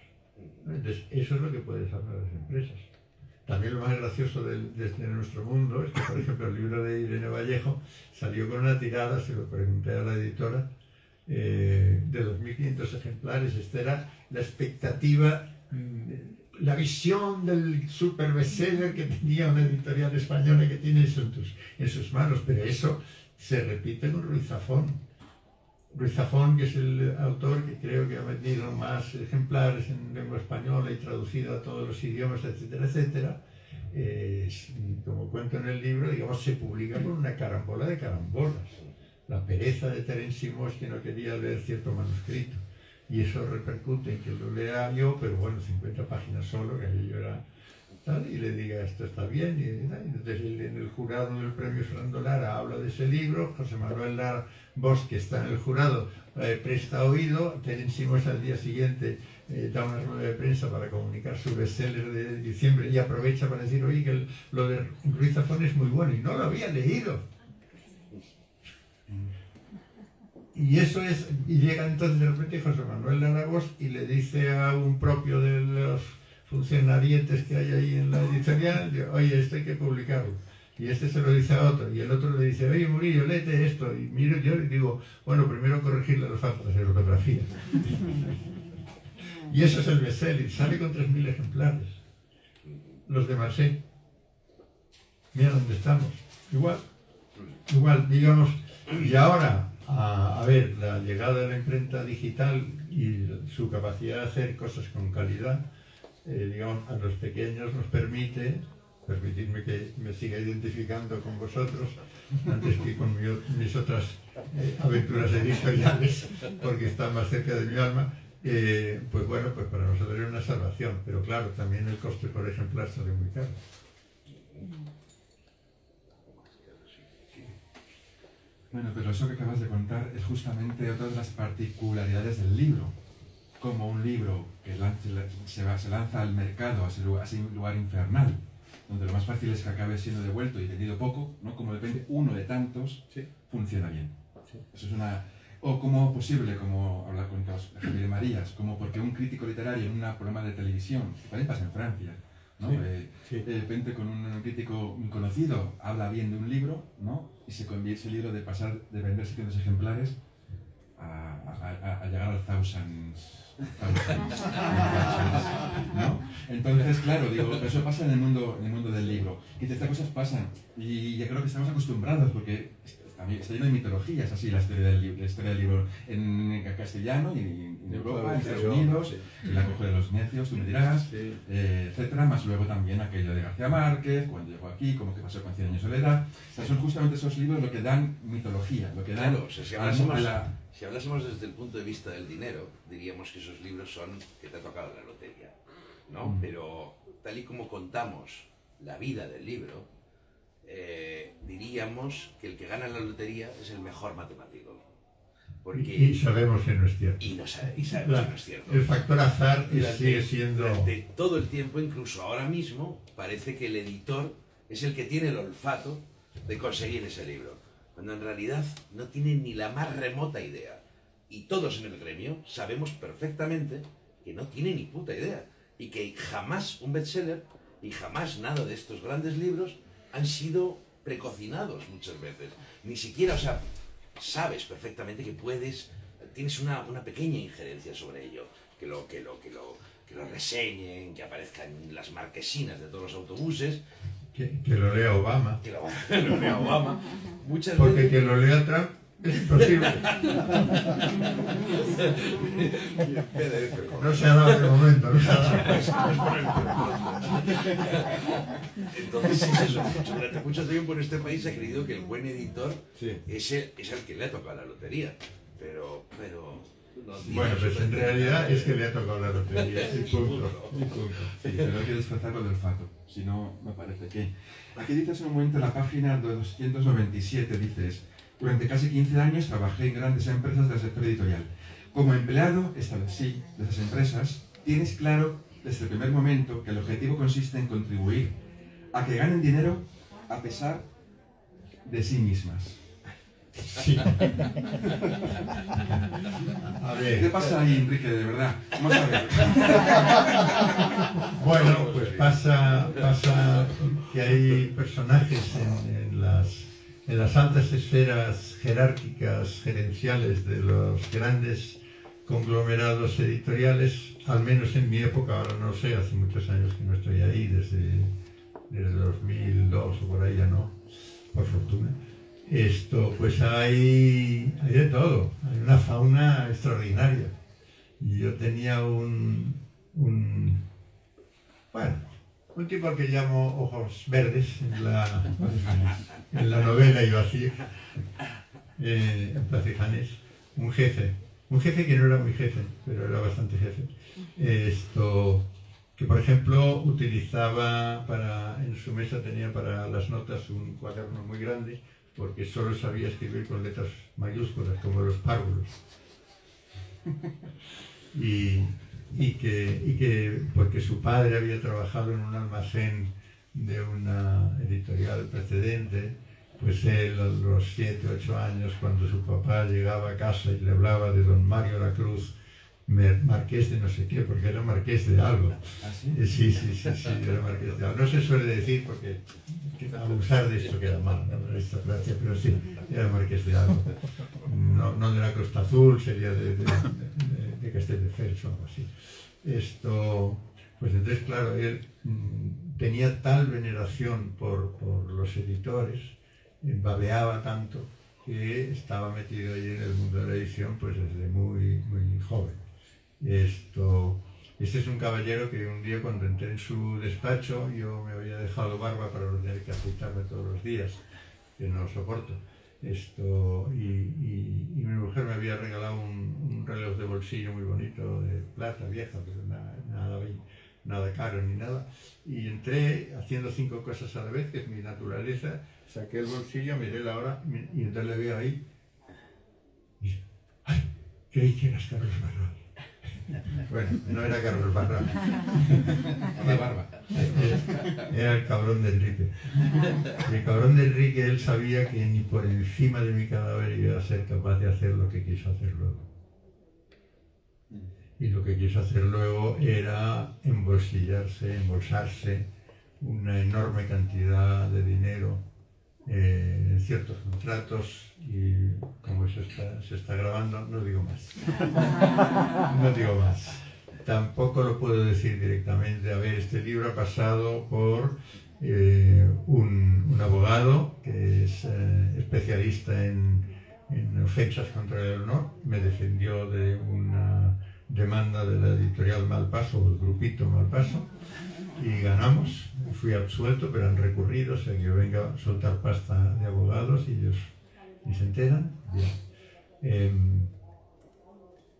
Entonces, eso es lo que puede salvar a las empresas. También lo más gracioso de nuestro mundo es que, por ejemplo, el libro de Irene Vallejo salió con una tirada, se lo pregunté a la editora, de 2.500 ejemplares. Esta era la expectativa, la visión del super bestseller que tenía una editorial española, que tiene eso en sus manos, pero eso se repite con Ruiz Zafón. Ruiz Zafón, que es el autor que creo que ha vendido más ejemplares en lengua española y traducido a todos los idiomas, etcétera, etcétera, como cuento en el libro, digamos, se publica por una carambola de carambolas. La pereza de Terence Simons, que no quería leer cierto manuscrito, y eso repercute en que lo lea yo, pero bueno, 50 páginas solo, que aquello era tal, y le diga esto está bien, y entonces en el jurado del premio Fernando Lara habla de ese libro, José Manuel Lara Bosch, que está en el jurado, presta oído, Terence Simons al día siguiente da una rueda de prensa para comunicar su bestseller de diciembre y aprovecha para decir, oye, que lo de Ruiz Zafón es muy bueno, y no lo había leído. Y eso es, y llega entonces de repente José Manuel Lara Bosch y le dice a un propio de los funcionarietes que hay ahí en la editorial, oye, esto hay que publicarlo. Y este se lo dice a otro, y el otro le dice, oye, Murillo, léete esto. Y miro yo y digo, bueno, primero corregirle las faltas de ortografía. Y eso es el bestseller, sale con 3.000 ejemplares. Los de Marseille. Mira dónde estamos. Igual, digamos, y ahora, a ver, la llegada de la imprenta digital y su capacidad de hacer cosas con calidad, digamos, a los pequeños nos permitidme que me siga identificando con vosotros antes que con mis otras aventuras editoriales, porque están más cerca de mi alma, pues bueno, pues para nosotros es una salvación, pero claro, también el coste por ejemplar sale muy caro. Bueno, pero eso que acabas de contar es justamente otra de las particularidades del libro. Como un libro que se lanza al mercado, a ese lugar infernal, donde lo más fácil es que acabe siendo devuelto y vendido poco, ¿no? Como depende uno de tantos, sí, funciona bien. Sí. Eso es una... O como posible, como hablar con Javier Marías, como porque un crítico literario en un programa de televisión, que también pasa en Francia, ¿no? Sí. De repente con un crítico muy conocido habla bien de un libro, ¿no? Y se convierte ese libro de pasar de vender 700 ejemplares a llegar al thousands, ¿no? Entonces, claro, digo, eso pasa en el mundo del libro. Y estas cosas pasan. Y yo creo que estamos acostumbrados porque también está lleno de mitologías, así la historia del libro en castellano y en Europa, en Estados Unidos, sí. La coge de los necios, tú me dirás, sí. Etcétera, más luego también aquello de García Márquez, cuando llegó aquí, como que pasó con 100 años de soledad. O sea, son justamente esos libros lo que dan mitología, lo que dan... Claro, o sea, si hablásemos desde el punto de vista del dinero, diríamos que esos libros son que te ha tocado la lotería, ¿no? Pero tal y como contamos la vida del libro, diríamos que el que gana la lotería es el mejor matemático. Porque, y sabemos que no es cierto. y sabemos que no es cierto. El factor azar Durante- sigue siendo... Durante todo el tiempo, incluso ahora mismo, parece que el editor es el que tiene el olfato de conseguir ese libro, cuando en realidad no tiene ni la más remota idea. Y todos en el gremio sabemos perfectamente que no tiene ni puta idea, y que jamás un bestseller y jamás nada de estos grandes libros han sido precocinados muchas veces. Ni siquiera, o sea, sabes perfectamente que tienes una pequeña injerencia sobre ello, que lo reseñen, que aparezcan en las marquesinas de todos los autobuses, Que lo lea Obama. que lo lea Obama. Muchas Porque veces... que lo lea Trump es imposible. No se ha dado de momento, no se ha dado. Entonces, es eso. Durante mucho tiempo en este país se ha creído que el buen editor Sí. es el que le ha tocado la lotería. Pero no tiene Bueno, pues en absolutamente realidad nada de- es que le ha tocado la lotería. Y punto. Y punto. Sí, pero hay que disfrazarlo del olfato, si no, me parece que... Aquí dices un momento en la página 297, dices, durante casi 15 años trabajé en grandes empresas del sector editorial. Como empleado establecí de esas empresas, tienes claro desde el primer momento que el objetivo consiste en contribuir a que ganen dinero a pesar de sí mismas. Sí. A ¿Qué ver, pasa ahí, Enrique, de verdad? Vamos a ver. bueno, pues pasa que hay personajes en las altas esferas jerárquicas, gerenciales de los grandes conglomerados editoriales, al menos en mi época, ahora no sé, hace muchos años que no estoy ahí, desde 2002 o por ahí ya no, por fortuna. Pues hay de todo, hay una fauna extraordinaria. Y yo tenía un tipo al que llamo Ojos Verdes en la novela iba así, en Plaza Ijanes, un jefe que no era muy jefe, pero era bastante jefe. Que por ejemplo utilizaba en su mesa tenía para las notas un cuaderno muy grande, porque solo sabía escribir con letras mayúsculas, como los párvulos. Porque su padre había trabajado en un almacén de una editorial precedente, pues él a los 7, 8 años, cuando su papá llegaba a casa y le hablaba de don Mario Lacruz, marqués de no sé qué, porque era marqués de algo. ¿Ah, sí? Sí, era marqués de algo. No se suele decir porque abusar de esto queda mal, ¿no? De esta gracia, pero sí, era marqués de algo. No de la Costa Azul, sería de Castelldefels o algo así. Pues entonces, claro, él tenía tal veneración por los editores, babeaba tanto, que estaba metido ahí en el mundo de la edición pues desde muy, muy joven. Este es un caballero que un día, cuando entré en su despacho, yo me había dejado barba para no tener que afeitarme todos los días, que no lo soporto. Y mi mujer me había regalado un reloj de bolsillo muy bonito, de plata vieja, pero nada caro ni nada. Y entré haciendo 5 cosas a la vez, que es mi naturaleza. Saqué el bolsillo, miré la hora y entonces le veo ahí. Y dije, ¡ay! Creí que eras Carlos Barral. Bueno, no era Carlos Barral. La barba. Era el cabrón de Enrique. Y el cabrón de Enrique, él sabía que ni por encima de mi cadáver iba a ser capaz de hacer lo que quiso hacer luego. Y lo que quiso hacer luego era embolsarse una enorme cantidad de dinero en ciertos contratos, y como eso se está grabando, no digo más. No digo más. Tampoco lo puedo decir directamente. A ver, este libro ha pasado por un abogado que es especialista en ofensas contra el honor. Me defendió de una demanda de la editorial Malpaso, o el grupito Malpaso, y ganamos. Fui absuelto, pero han recurrido, o sea que yo venga a soltar pasta de abogados y ellos ni se enteran. Bien.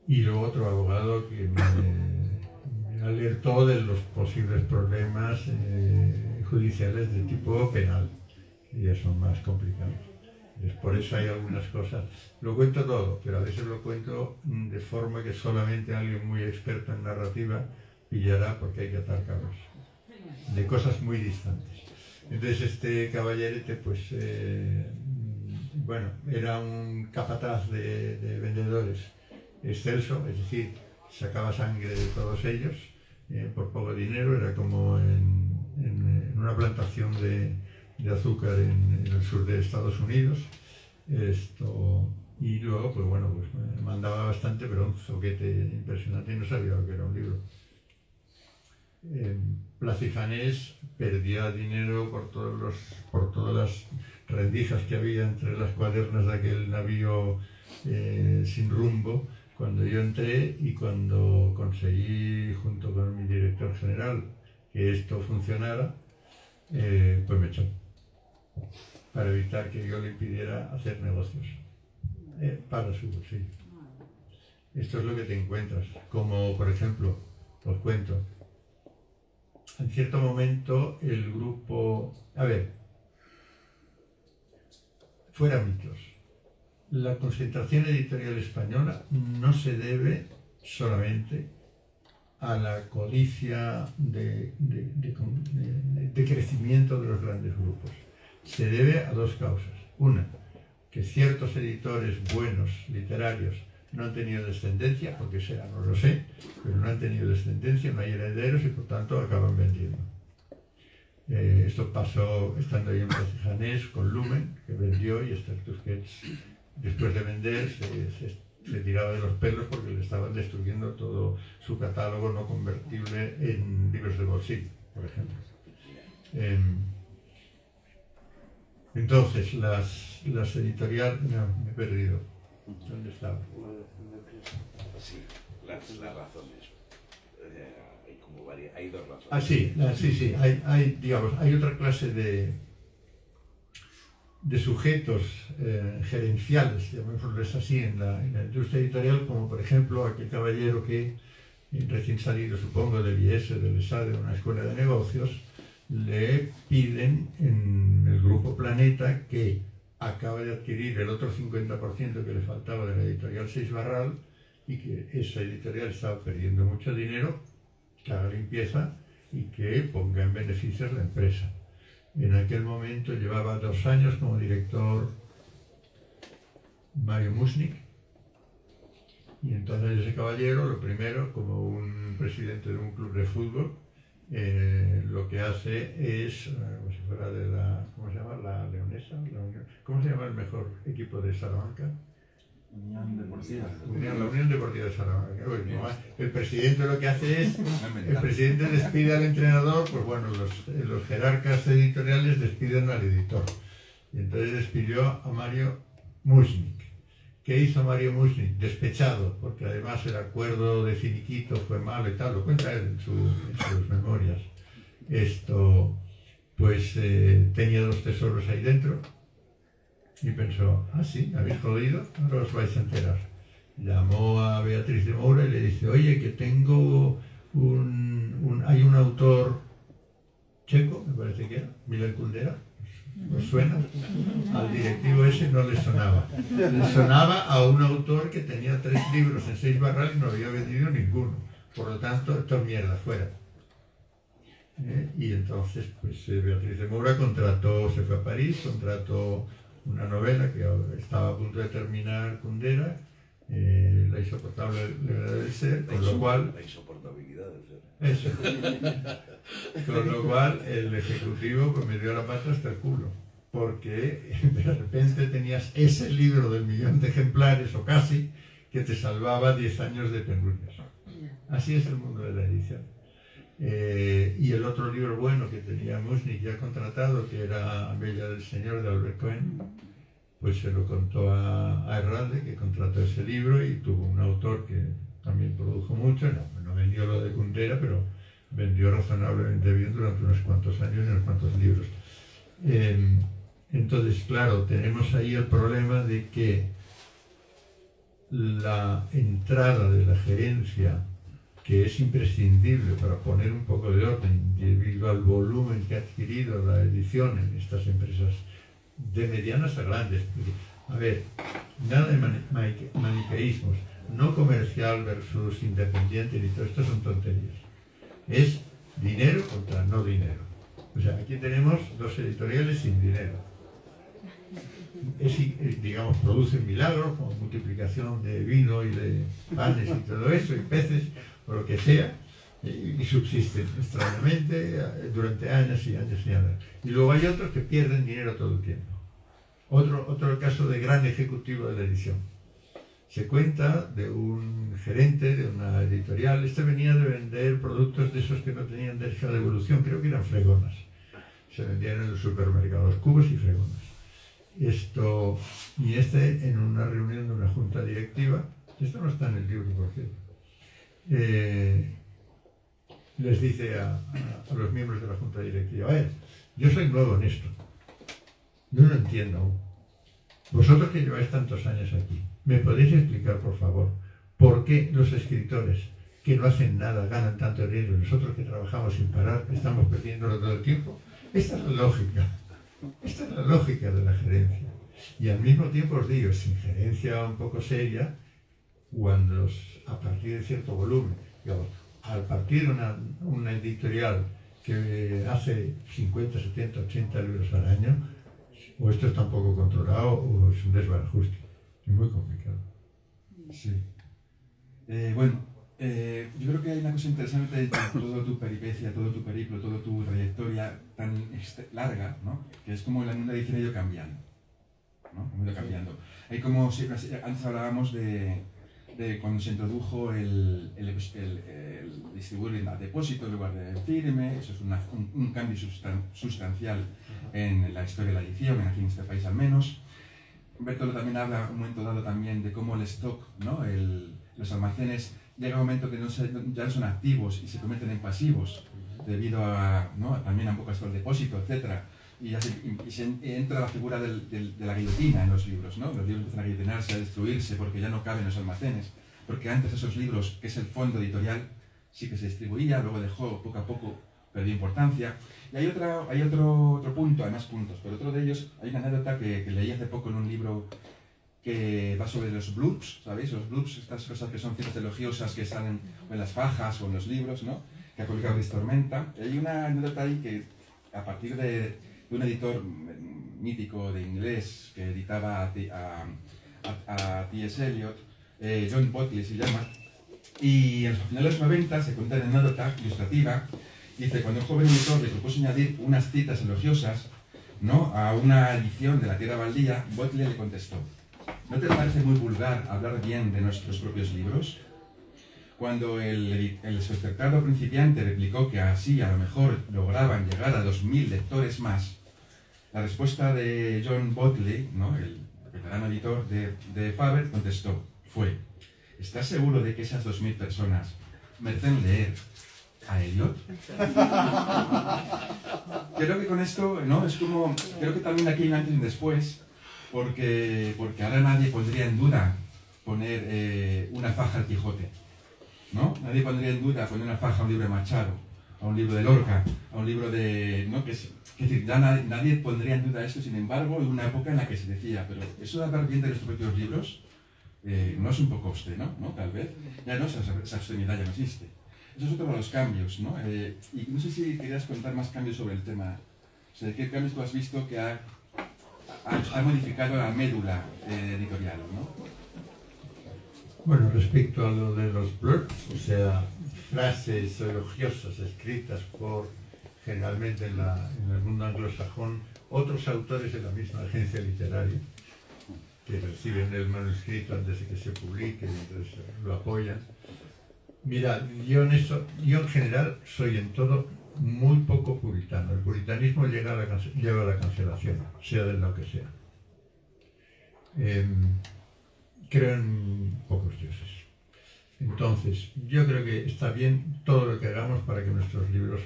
Y luego otro abogado que me alertó de los posibles problemas judiciales de tipo penal. ya son más complicados. Entonces, por eso hay algunas cosas, lo cuento todo, pero a veces lo cuento de forma que solamente alguien muy experto en narrativa pillará, porque hay que atar cabos, de cosas muy distantes. Entonces este caballerete, pues, bueno, era un capataz de vendedores excelso, es decir, sacaba sangre de todos ellos por poco dinero, era como en una plantación de azúcar en el sur de Estados Unidos. Y luego, pues bueno, pues mandaba bastante, pero un zoquete impresionante y no sabía lo que era un libro. Placifanés perdía dinero por todas las rendijas que había entre las cuadernas de aquel navío sin rumbo. Cuando yo entré y cuando conseguí, junto con mi director general, que esto funcionara, pues me echó, para evitar que yo le impidiera hacer negocios para su bolsillo. Esto es lo que te encuentras, como por ejemplo, os cuento, en cierto momento el grupo, a ver, fuera mitos, la concentración editorial española no se debe solamente a la codicia de crecimiento de los grandes grupos. Se debe a dos causas. Una, que ciertos editores buenos, literarios, no han tenido descendencia, porque sea, no lo sé, pero no han tenido descendencia, no hay herederos y por tanto acaban vendiendo. Esto pasó estando ahí en Placifanés con Lumen, que vendió, y Esther Tusquets, después de vender, se tiraba de los pelos porque le estaban destruyendo todo su catálogo no convertible en libros de bolsillo, por ejemplo. Entonces, las editoriales... No, me he perdido. ¿Dónde estaba? Sí, las razones. Hay como varias, hay dos razones. Ah, sí, sí. Hay otra clase de sujetos gerenciales, llamémosles así, en la industria editorial, como por ejemplo aquel caballero que, recién salido, supongo, del IES, del ESADE, de una escuela de negocios, le piden en el grupo Planeta, que acaba de adquirir el otro 50% que le faltaba de la editorial Seix Barral y que esa editorial estaba perdiendo mucho dinero, que haga limpieza y que ponga en beneficios la empresa. En aquel momento llevaba 2 años como director Mario Musnik, y entonces ese caballero, lo primero, como un presidente de un club de fútbol, lo que hace es, como si fuera de la, ¿cómo se llama? La Leonesa, ¿cómo se llama el mejor equipo de Salamanca? Unión Deportiva. La Unión Deportiva de Salamanca. Bueno, el presidente lo que hace es, el presidente despide al entrenador, pues bueno, los jerarcas editoriales despiden al editor. Y entonces despidió a Mario Musnik. ¿Qué hizo Mario Musnik? Despechado, porque además el acuerdo de finiquito fue malo y tal, lo cuenta él en sus memorias. Pues tenía 2 tesoros ahí dentro y pensó, ah sí, habéis jodido, ahora os vais a enterar. Llamó a Beatriz de Moura y le dice, oye, que tengo hay un autor checo, me parece que era, Milan Kundera. ¿Os suena? Al directivo ese no le sonaba. Le sonaba a un autor que tenía 3 libros en Seix Barral y no había vendido ninguno. Por lo tanto, esto es mierda, fuera. Y entonces, pues Beatriz de Moura se fue a París, contrató una novela que estaba a punto de terminar, Kundera, La insoportable levedad del ser, con lo cual... La insoportabilidad del ser. Eso. Con lo cual el ejecutivo pues me dio la pata hasta el culo, porque de repente tenías ese libro del 1.000.000 de ejemplares o casi, que te salvaba 10 años de penurias. Así es el mundo de la edición. Y el otro libro bueno que tenía Musnik ya contratado, que era Bella del Señor de Albert Cohen, pues se lo contó a Herralde, que contrató ese libro y tuvo un autor que también produjo mucho. No vendió lo de Kundera, pero vendió razonablemente bien durante unos cuantos años y unos cuantos libros. Entonces, claro, tenemos ahí el problema de que la entrada de la gerencia, que es imprescindible para poner un poco de orden debido al volumen que ha adquirido la edición en estas empresas de medianas a grandes. A ver, nada de maniqueísmos, no comercial versus independiente y todo esto son tonterías. Es dinero contra no dinero. O sea, aquí tenemos dos editoriales sin dinero. Digamos, producen milagros, como multiplicación de vino y de panes y todo eso, y peces, o lo que sea, y subsisten extrañamente durante años y años y años. Y luego hay otros que pierden dinero todo el tiempo. Otro caso de gran ejecutivo de la edición. Se cuenta de un gerente de una editorial. Este venía de vender productos de esos que no tenían derecho a devolución, creo que eran fregonas. Se vendían en los supermercados, cubos y fregonas. Y en una reunión de una junta directiva, esto no está en el libro, por cierto, les dice a los miembros de la junta directiva: a ver, yo soy nuevo en esto, yo no entiendo aún. Vosotros que lleváis tantos años aquí, ¿me podéis explicar, por favor, por qué los escritores que no hacen nada ganan tanto dinero y nosotros que trabajamos sin parar estamos perdiéndolo todo el tiempo? Esta es la lógica. Esta es la lógica de la gerencia. Y al mismo tiempo os digo, sin gerencia un poco seria, cuando a partir de cierto volumen, digamos, al partir de una editorial que hace 50, 70, 80 libros al año, o esto está un poco controlado o es un desbarajuste. Es muy complicado. Sí. Yo creo que hay una cosa interesante de toda tu peripecia, todo tu periplo, toda tu trayectoria tan larga, ¿no? Que es como la edición ha ido cambiando, ¿no? Ha ido cambiando. Hay como, antes hablábamos de cuando se introdujo el distribuir a depósito en lugar de firme. Eso es un cambio sustancial en la historia de la edición, aquí en este país al menos. Bertolo también habla en un momento dado también de cómo el stock, ¿no? Los almacenes, llega un momento que ya no son activos y se convierten en pasivos debido a, ¿no? También un poco esto el depósito, etc. Y entra la figura de la guillotina en los libros, ¿no? Los libros empiezan a guillotinarse, a destruirse porque ya no caben en los almacenes. Porque antes esos libros, que es el fondo editorial, sí que se distribuía, luego dejó poco a poco, perdió importancia. Y hay otro punto, hay más puntos, pero otro de ellos, hay una anécdota que leí hace poco en un libro que va sobre los blurbs, ¿sabéis? Los blurbs, estas cosas que son citas elogiosas que salen en las fajas o en los libros, ¿no? Que ha publicado Gris Tormenta. Y hay una anécdota ahí que, a partir de un editor mítico de inglés que editaba a T.S. Eliot, John Botley se llama, y a finales de los 90 se cuenta en anécdota ilustrativa. Dice, cuando el joven editor le propuso añadir unas citas elogiosas, ¿no?, a una edición de La Tierra Baldía, Botley le contestó: ¿no te parece muy vulgar hablar bien de nuestros propios libros? Cuando el espectador principiante replicó que así a lo mejor lograban llegar a 2000 lectores más, la respuesta de John Botley, ¿no?, el veterano editor de Faber, contestó: ¿estás seguro de que esas 2000 personas merecen leer a Eliot? Creo que con esto, ¿no?, es como, creo que también aquí hay un antes y un después, porque ahora nadie pondría en duda poner una faja al Quijote, ¿no? Nadie pondría en duda poner una faja a un libro de Machado, a un libro de Lorca, a un libro de, ¿no?, es decir, ya nadie pondría en duda esto. Sin embargo, en una época en la que se decía, pero eso de hablar bien de nuestros propios libros no es un poco obsceno, ¿no? Tal vez ya no, esa obscenidad ya no existe. Eso es otro de los cambios, ¿no? Y no sé si querías contar más cambios sobre el tema. O sea, ¿qué cambios tú has visto que ha modificado la médula editorial, ¿no? Bueno, respecto a lo de los blurbs, o sea, frases elogiosas escritas por, generalmente en el mundo anglosajón, otros autores de la misma agencia literaria, que reciben el manuscrito antes de que se publique y entonces lo apoyan. Mira, yo en general soy en todo muy poco puritano. El puritanismo lleva a la cancelación, sea de lo que sea. Creo en pocos dioses. Entonces, yo creo que está bien todo lo que hagamos para que nuestros libros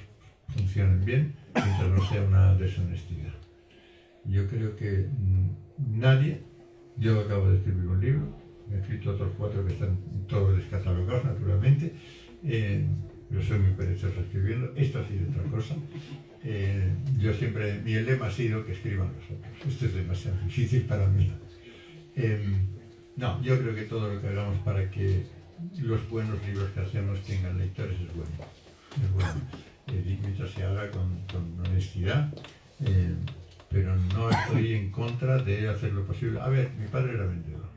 funcionen bien, mientras no sea una deshonestidad. Yo creo que yo acabo de escribir un libro, he escrito otros 4 que están todos descatalogados, naturalmente. Yo soy muy perezoso escribiendo, esto ha sido otra cosa. Yo siempre, mi lema ha sido que escriban los otros. Esto es demasiado difícil para mí. No, yo creo que todo lo que hagamos para que los buenos libros que hacemos tengan lectores es bueno. Es bueno. Mientras se haga con honestidad, pero no estoy en contra de hacer lo posible. A ver, mi padre era vendedor.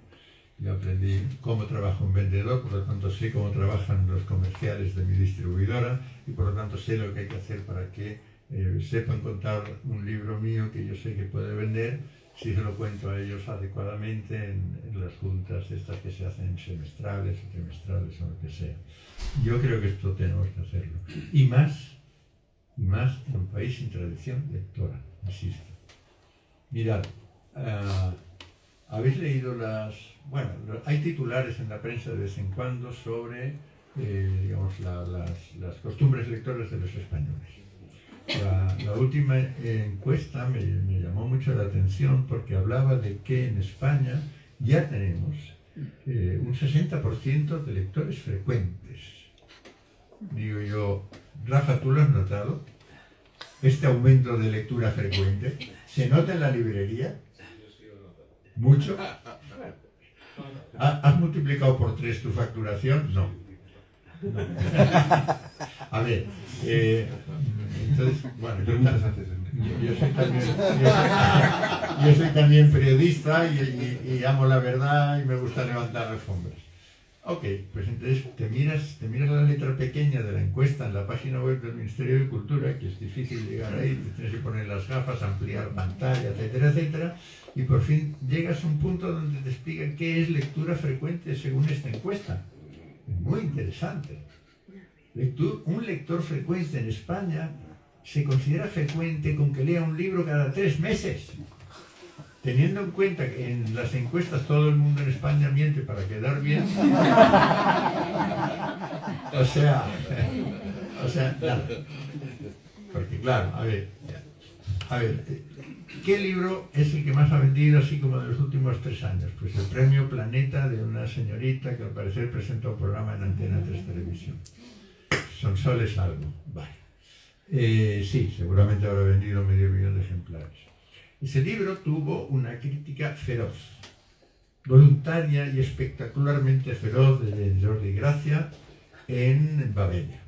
Yo aprendí cómo trabaja un vendedor, por lo tanto sé cómo trabajan los comerciales de mi distribuidora y por lo tanto sé lo que hay que hacer para que sepan contar un libro mío que yo sé que puede vender si se lo cuento a ellos adecuadamente en las juntas estas que se hacen semestrales o trimestrales o lo que sea. Yo creo que esto tenemos que hacerlo. Y más en un país sin tradición lectora, insisto. Mirad, habéis leído bueno, hay titulares en la prensa de vez en cuando sobre, digamos, las costumbres lectoras de los españoles. La última encuesta me llamó mucho la atención porque hablaba de que en España ya tenemos un 60% de lectores frecuentes. Digo yo, Rafa, ¿tú lo has notado? Este aumento de lectura frecuente, ¿se nota en la librería? ¿Mucho? ¿Has multiplicado por 3 tu facturación? No. A ver, entonces, bueno, yo soy también periodista y amo la verdad y me gusta levantar alfombras. Ok, pues entonces te miras la letra pequeña de la encuesta en la página web del Ministerio de Cultura, que es difícil llegar ahí, te tienes que poner las gafas, ampliar pantalla, etcétera, etcétera, y por fin llegas a un punto donde te explican qué es lectura frecuente según esta encuesta. Es muy interesante. Un lector frecuente en España se considera frecuente con que lea un libro cada 3 meses. Teniendo en cuenta que en las encuestas todo el mundo en España miente para quedar bien. O sea, nada. Porque claro, a ver, ¿qué libro es el que más ha vendido así como de los últimos 3 años? Pues el Premio Planeta de una señorita que al parecer presenta un programa en Antena 3 Televisión. Sonsoles algo, vale. Sí, seguramente habrá vendido medio millón de ejemplares. Ese libro tuvo una crítica feroz, voluntaria y espectacularmente feroz de Jordi Gracia en Babelia.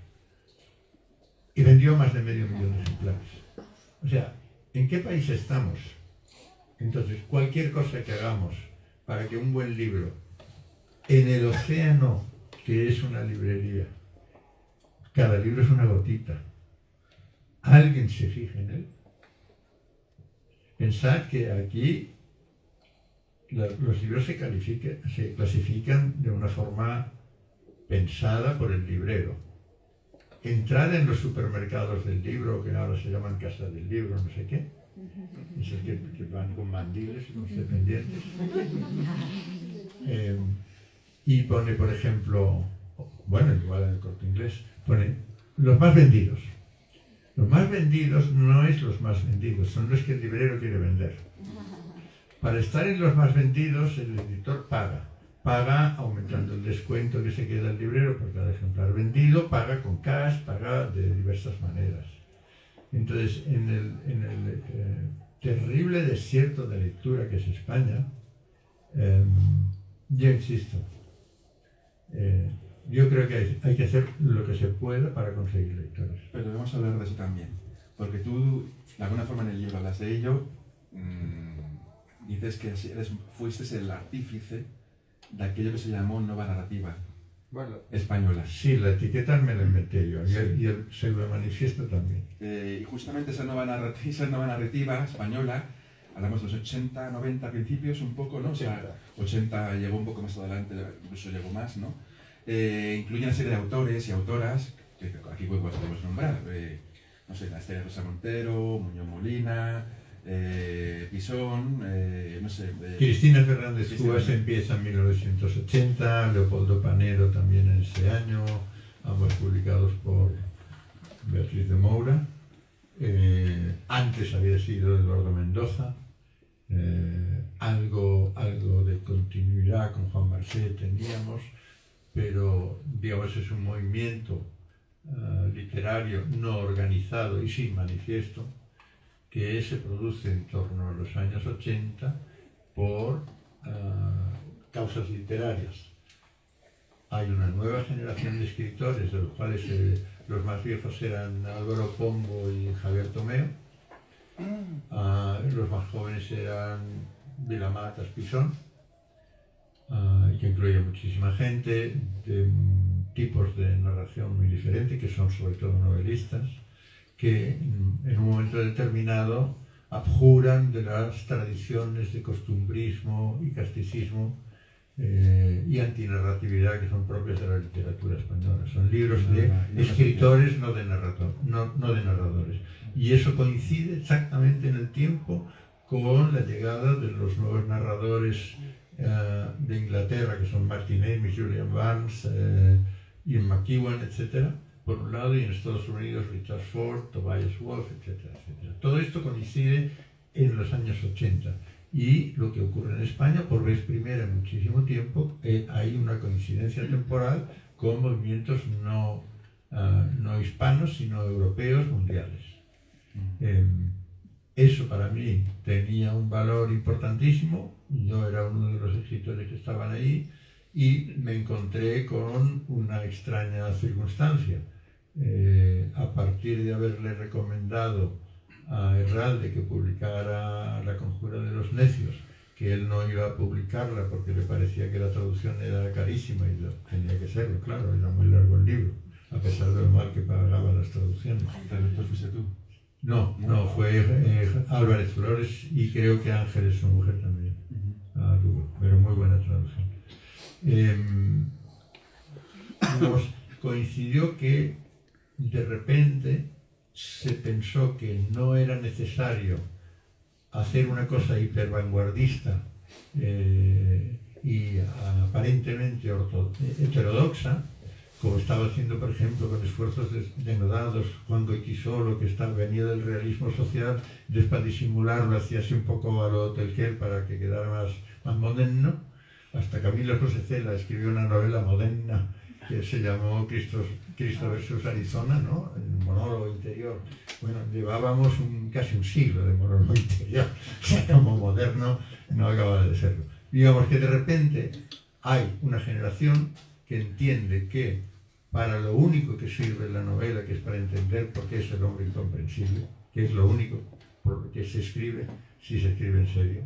Y vendió más de medio millón de ejemplares. O sea, ¿en qué país estamos? Entonces, cualquier cosa que hagamos para que un buen libro, en el océano que es una librería, cada libro es una gotita, alguien se fije en él. Pensad que aquí los libros se clasifican de una forma pensada por el librero. Entrad en los supermercados del libro, que ahora se llaman Casa del Libro, no sé qué. Esos que van con mandiles, los dependientes. Y pone, por ejemplo, bueno, igual en el Corte Inglés, pone los más vendidos. Los más vendidos no es los más vendidos, son los que el librero quiere vender. Para estar en los más vendidos, el editor paga aumentando el descuento que se queda el librero por cada ejemplar vendido, paga con cash, paga de diversas maneras. Entonces, en el terrible desierto de lectura que es España, yo insisto, yo creo que hay que hacer lo que se pueda para conseguir lectores. Pero vamos a hablar de eso también, porque tú, de alguna forma en el libro hablas de ello, dices que fuiste el artífice de aquello que se llamó nueva narrativa española. Sí, la etiqueta me la inventé yo, sí. Y el pseudo-manifiesto también. Y justamente esa nueva narrativa española, hablamos de los 80, 90 principios un poco, ¿no? O sea, 80 llegó un poco más adelante, incluso llegó más, ¿no? Incluye una serie de autores y autoras, que aquí podemos nombrar, no sé, la Estela Rosa Montero, Muñoz Molina, Pisón, no sé... Cristina Fernández Cubas empieza en 1980, Leopoldo Panero también en ese año, ambos publicados por Beatriz de Moura. Antes había sido Eduardo Mendoza, algo de continuidad con Juan Marsé teníamos, pero digamos es un movimiento literario no organizado y sin manifiesto que se produce en torno a los años 80 por causas literarias. Hay una nueva generación de escritores, de los cuales los más viejos eran Álvaro Pombo y Javier Tomeo. Los más jóvenes eran Vilamatas Pisón, que incluye muchísima gente, de tipos de narración muy diferentes, que son sobre todo novelistas, que en un momento determinado abjuran de las tradiciones de costumbrismo y casticismo y antinarratividad que son propias de la literatura española. Son libros de escritores, no de narradores. Y eso coincide exactamente en el tiempo con la llegada de los nuevos narradores de Inglaterra, que son Martin Amis, Julian Barnes, Ian McEwan, etc., por un lado, y en Estados Unidos Richard Ford, Tobias Wolff, etcétera, etcétera. Todo esto coincide en los años 80. Y lo que ocurre en España, por vez primera en muchísimo tiempo, hay una coincidencia temporal con movimientos no hispanos, sino europeos, mundiales. Eso para mí tenía un valor importantísimo. Yo era uno de los escritores que estaban ahí y me encontré con una extraña circunstancia. A partir de haberle recomendado a Herralde que publicara La Conjura de los Necios, que él no iba a publicarla porque le parecía que la traducción era carísima y tenía que serlo, claro, era muy largo el libro, a pesar de lo mal que pagaba las traducciones. ¿Traductor fuiste tú? No, fue Álvarez Flores y creo que Ángeles, su mujer también, pero muy buena traducción. Coincidió que de repente se pensó que no era necesario hacer una cosa hipervanguardista y aparentemente heterodoxa, como estaba haciendo, por ejemplo, con esfuerzos denodados Juan Goytisolo, que venía del realismo social, entonces para disimularlo hacía así un poco a lo Telquer para que quedara más moderno. Hasta Camilo José Cela escribió una novela moderna que se llamó Cristo versus Arizona, ¿no? El monólogo interior. Bueno, llevábamos casi un siglo de monólogo interior, como moderno no acaba de serlo. Digamos que de repente hay una generación que entiende que para lo único que sirve la novela, que es para entender por qué es el hombre incomprensible, que es lo único por que se escribe, si se escribe en serio,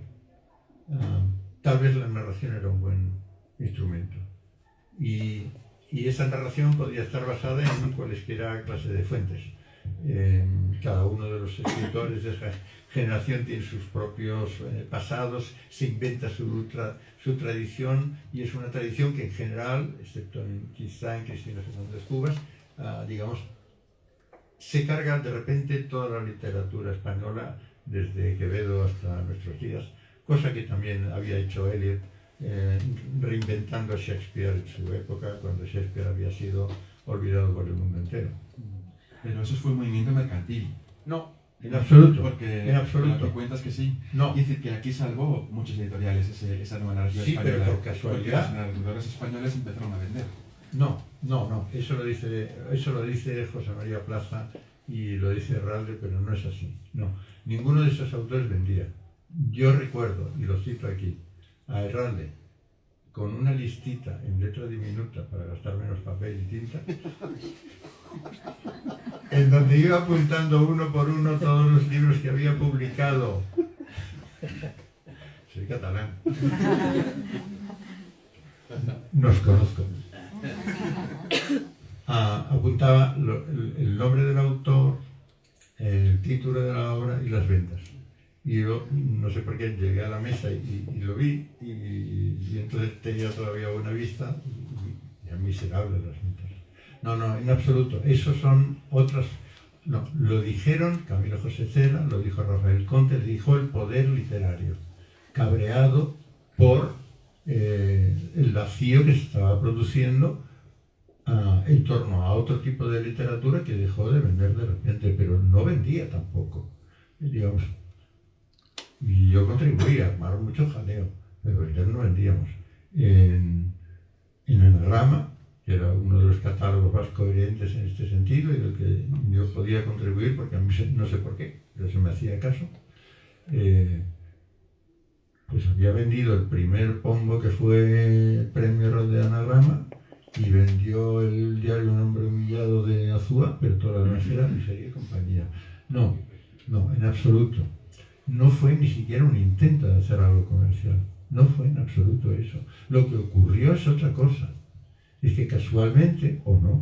tal vez la narración era un buen instrumento. Y esa narración podría estar basada en cualesquiera clase de fuentes. Cada uno de los escritores de esa generación tiene sus propios pasados, se inventa su tradición, y es una tradición que en general, excepto quizá en Cristina Fernández Cubas, digamos, se carga de repente toda la literatura española desde Quevedo hasta nuestros días, cosa que también había hecho Eliot, reinventando a Shakespeare en su época, cuando Shakespeare había sido olvidado por el mundo entero. Pero eso fue un movimiento mercantil. No, en absoluto. Porque en absoluto. lo que cuentas que sí. No. Quiere decir que aquí salvó muchos editoriales esa nueva narrativa española. Sí, pero por casualidad. Porque los narradores españoles empezaron a vender. No. Eso lo dice José María Plaza y lo dice Herralde, pero no es así. No. Ninguno de esos autores vendía. Yo recuerdo, y lo cito aquí, a Herralde con una listita en letra diminuta para gastar menos papel y tinta, en donde iba apuntando uno por uno todos los libros que había publicado. Soy catalán. Nos conozco. Apuntaba el nombre del autor, el título de la obra y las ventas. Y yo, no sé por qué, llegué a la mesa y lo vi, y entonces tenía todavía buena vista, y era miserable las ventas. No, en absoluto. Esos son otras. No, lo dijeron Camilo José Cela, lo dijo Rafael Conte, dijo el poder literario, cabreado por el vacío que se estaba produciendo en torno a otro tipo de literatura que dejó de vender de repente, pero no vendía tampoco, digamos. Y yo contribuía, armaron mucho jaleo, pero vender no vendíamos. En Anagrama, que era uno de los catálogos pruebas coherentes en este sentido y del que yo podía contribuir, porque a mí no sé por qué, pero se me hacía caso. Pues había vendido el primer pombo que fue premio Rol de Anagrama y vendió el diario Un hombre humillado de Azúa, pero toda la demás era Miseria y compañía. No, en absoluto. No fue ni siquiera un intento de hacer algo comercial. No fue en absoluto eso. Lo que ocurrió es otra cosa. Es que casualmente, o no,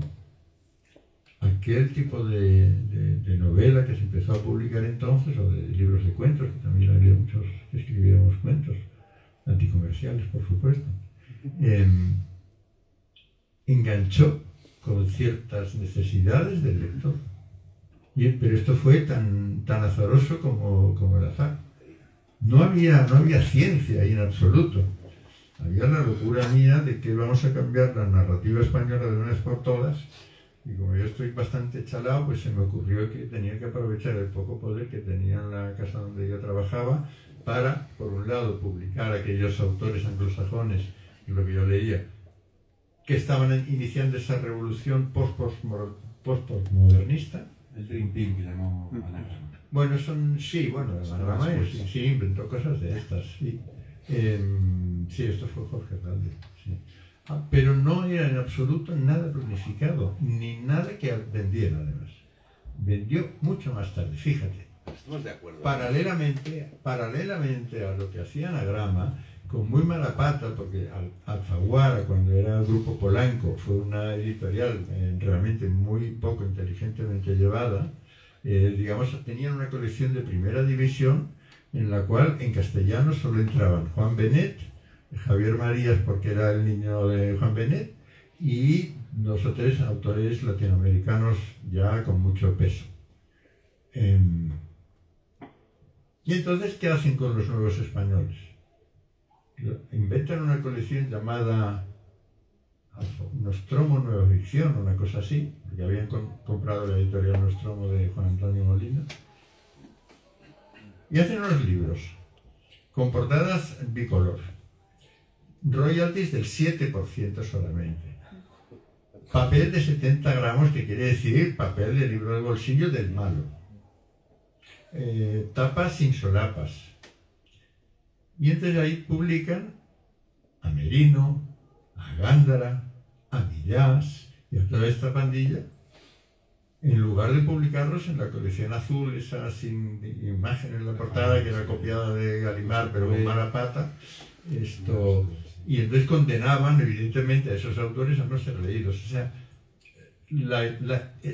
aquel tipo de novela que se empezó a publicar entonces, o de libros de cuentos, que también había muchos que escribíamos cuentos, anticomerciales, por supuesto, enganchó con ciertas necesidades del lector. Pero esto fue tan azaroso como el azar. No había ciencia ahí en absoluto. Había la locura mía de que vamos a cambiar la narrativa española de una vez por todas, y como yo estoy bastante chalado, pues se me ocurrió que tenía que aprovechar el poco poder que tenía en la casa donde yo trabajaba para, por un lado, publicar aquellos autores anglosajones, y lo que yo leía, que estaban iniciando esa revolución post-postmodernista. El Dream Team que llamó Anagrama. Bueno, Anagrama sí inventó cosas de estas, sí. Sí, esto fue Jorge Herralde, sí. Pero no era en absoluto nada planificado, ni nada que vendiera además. Vendió mucho más tarde, fíjate. Estamos de acuerdo. Paralelamente a lo que hacía Anagrama, con muy mala pata, porque Alfaguara, cuando era el Grupo Polanco, fue una editorial realmente muy poco inteligentemente llevada, digamos, tenían una colección de primera división en la cual en castellano solo entraban Juan Benet, Javier Marías, porque era el niño de Juan Benet, y 2 o 3 autores latinoamericanos ya con mucho peso. Y entonces, ¿qué hacen con los nuevos españoles? Inventan una colección llamada Nostromo Nueva Ficción, una cosa así, porque habían comprado la editorial Nostromo de Juan Antonio Molina, y hacen unos libros con portadas bicolor, royalties del 7% solamente, papel de 70 gramos, que quiere decir papel de libro de bolsillo del malo, tapas sin solapas. Y entonces ahí publican a Merino, a Gándara, a Millás y a toda esta pandilla, en lugar de publicarlos en la colección azul, esa sin imagen en la portada, que era copiada de Gallimard, pero con mala pata. Y entonces condenaban, evidentemente, a esos autores a no ser leídos. O sea,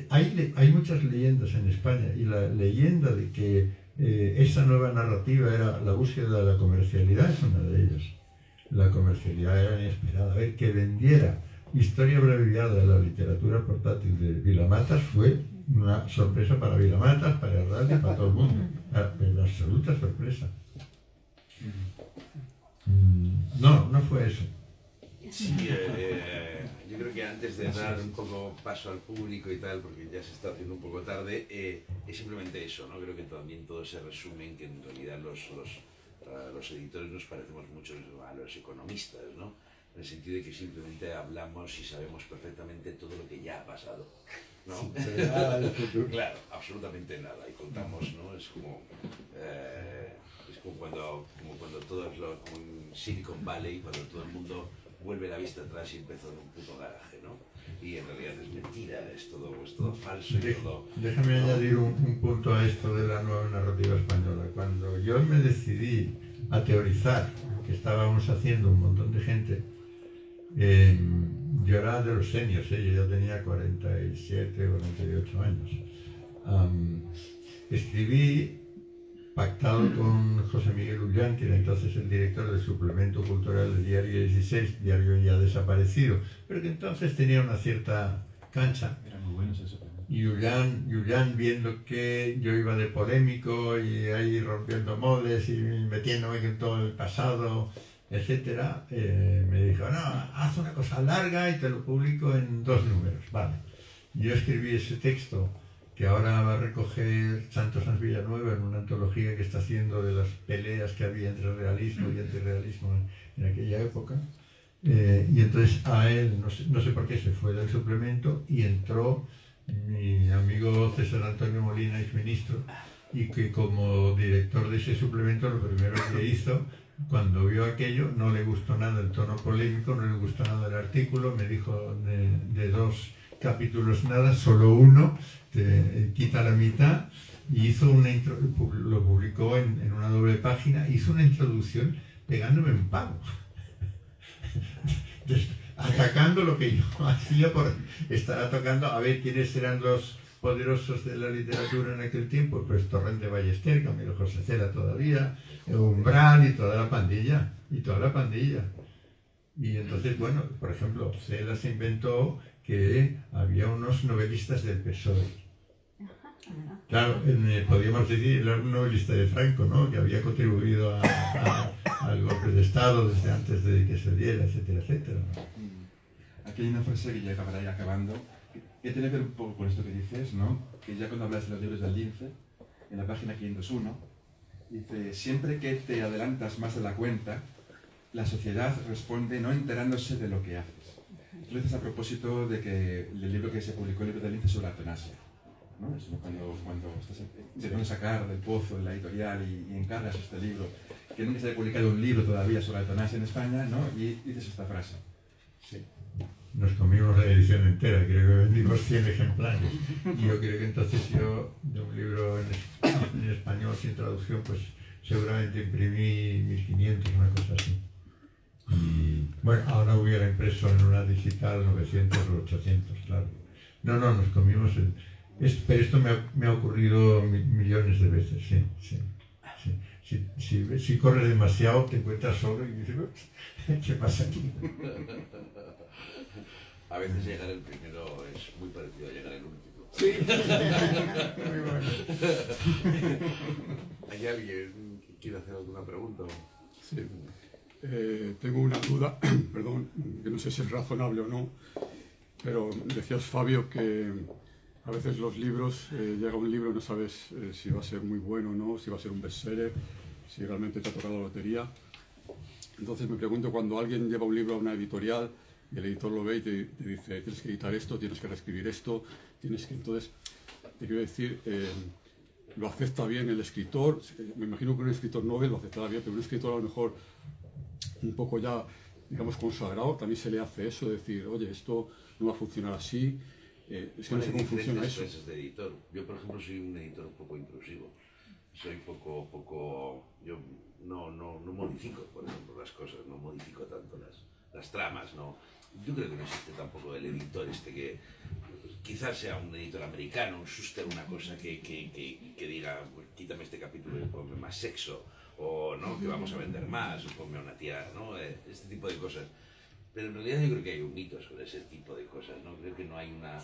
hay muchas leyendas en España, y la leyenda de que esa nueva narrativa era la búsqueda de la comercialidad es una de ellas. La comercialidad era inesperada. A ver, que vendiera Historia abreviada de la literatura portátil de Vilamatas fue una sorpresa para Vilamatas, para Herralde, para todo el mundo. Una absoluta sorpresa. No fue eso. Sí, yo creo que antes de dar un poco paso al público y tal, porque ya se está haciendo un poco tarde, es simplemente eso, ¿no? Creo que también todo se resume en que en realidad los editores nos parecemos mucho a los economistas, ¿no? En el sentido de que simplemente hablamos y sabemos perfectamente todo lo que ya ha pasado, ¿no? Sí, pero nada del futuro. Claro, absolutamente nada, y contamos, ¿no? Es como cuando todo es como en Silicon Valley, cuando todo el mundo vuelve la vista atrás y empezó en un puto garaje, ¿no? Y en realidad es mentira, es todo falso y todo... Déjame añadir un punto a esto de la nueva narrativa española. Cuando yo me decidí a teorizar, que estábamos haciendo un montón de gente, yo era de los seniors, yo ya tenía 47, 48 años. Escribí, pactado con José Miguel Ullán, que era entonces el director del suplemento cultural del Diario 16, diario ya desaparecido, pero que entonces tenía una cierta cancha. Era muy bueno ese suplemento. Y Ullán, viendo que yo iba de polémico y ahí rompiendo moldes y metiéndome en todo el pasado, etcétera, me dijo, no, haz una cosa larga y te lo publico en 2 números. Vale. Yo escribí ese texto, que ahora va a recoger Santos Sanz Villanueva en una antología que está haciendo de las peleas que había entre realismo y antirrealismo en aquella época, Y entonces a él, no sé por qué, se fue del suplemento y entró mi amigo César Antonio Molina, exministro, y que como director de ese suplemento lo primero que hizo, cuando vio aquello, no le gustó nada el tono polémico, no le gustó nada el artículo, me dijo de 2 capítulos nada, solo uno, quita la mitad, y hizo lo publicó en una doble página, hizo una introducción pegándome un palo. Atacando lo que yo hacía por estar tocando a ver quiénes eran los poderosos de la literatura en aquel tiempo, pues Torrent de Ballester, Camilo José Cela todavía, Umbral y toda la pandilla, y entonces, bueno, por ejemplo, Cela se inventó que había unos novelistas del PSOE. Claro, podríamos decir, era un novelista de Franco, ¿no?, que había contribuido al golpe de Estado desde antes de que se diera, etcétera, etcétera. Aquí hay una frase que ya acabará acabando, que tiene que ver un poco con esto que dices, ¿no? Que ya cuando hablas de los libros del Lince, en la página 501, dice: siempre que te adelantas más de la cuenta, la sociedad responde no enterándose de lo que haces. Tú dices a propósito de que el libro que se publicó, el libro del Lince, sobre la eutanasia, ¿no? Es cuando estás intentando sacar del pozo de la editorial y encargas este libro, que nunca se haya publicado un libro todavía sobre la eutanasia en España, ¿no? Y dices esta frase. Sí. Nos comimos la edición entera, creo que vendimos 100 ejemplares. Y yo creo que entonces yo, de un libro en español sin traducción, pues seguramente imprimí 1500, una cosa así. Y bueno, ahora hubiera impreso en una digital 900 o 800, claro. No, nos comimos pero esto me ha ocurrido millones de veces, sí. Si corres demasiado te encuentras solo y dices, ¿qué pasa aquí? A veces llegar el primero es muy parecido a llegar el último. Sí. Muy bueno. ¿Hay alguien que quiera hacer alguna pregunta? Sí. Tengo una duda, perdón, que no sé si es razonable o no, pero decías, Fabio, que a veces los libros, llega un libro y no sabes si va a ser muy bueno o no, si va a ser un bestseller, si realmente te ha tocado la lotería. Entonces me pregunto, cuando alguien lleva un libro a una editorial y el editor lo ve y te dice, tienes que editar esto, tienes que reescribir esto, entonces, te quiero decir, lo acepta bien el escritor. Me imagino que un escritor novel lo aceptará bien, pero un escritor a lo mejor un poco ya, digamos, consagrado, también se le hace eso, decir, oye, esto no va a funcionar así. Es que no sé cómo funciona eso. De editor. Yo, por ejemplo, soy un editor un poco intrusivo. Soy yo no modifico, por ejemplo, las cosas, no modifico tanto las tramas, no. Yo creo que no existe tampoco el editor que quizás sea un editor americano, un Schuster, una cosa que diga, pues, quítame este capítulo y ponme más sexo, o no, que vamos a vender más, o ponme a una tía, ¿no? Este tipo de cosas. Pero en realidad yo creo que hay un mito sobre ese tipo de cosas, ¿no? Creo que no hay una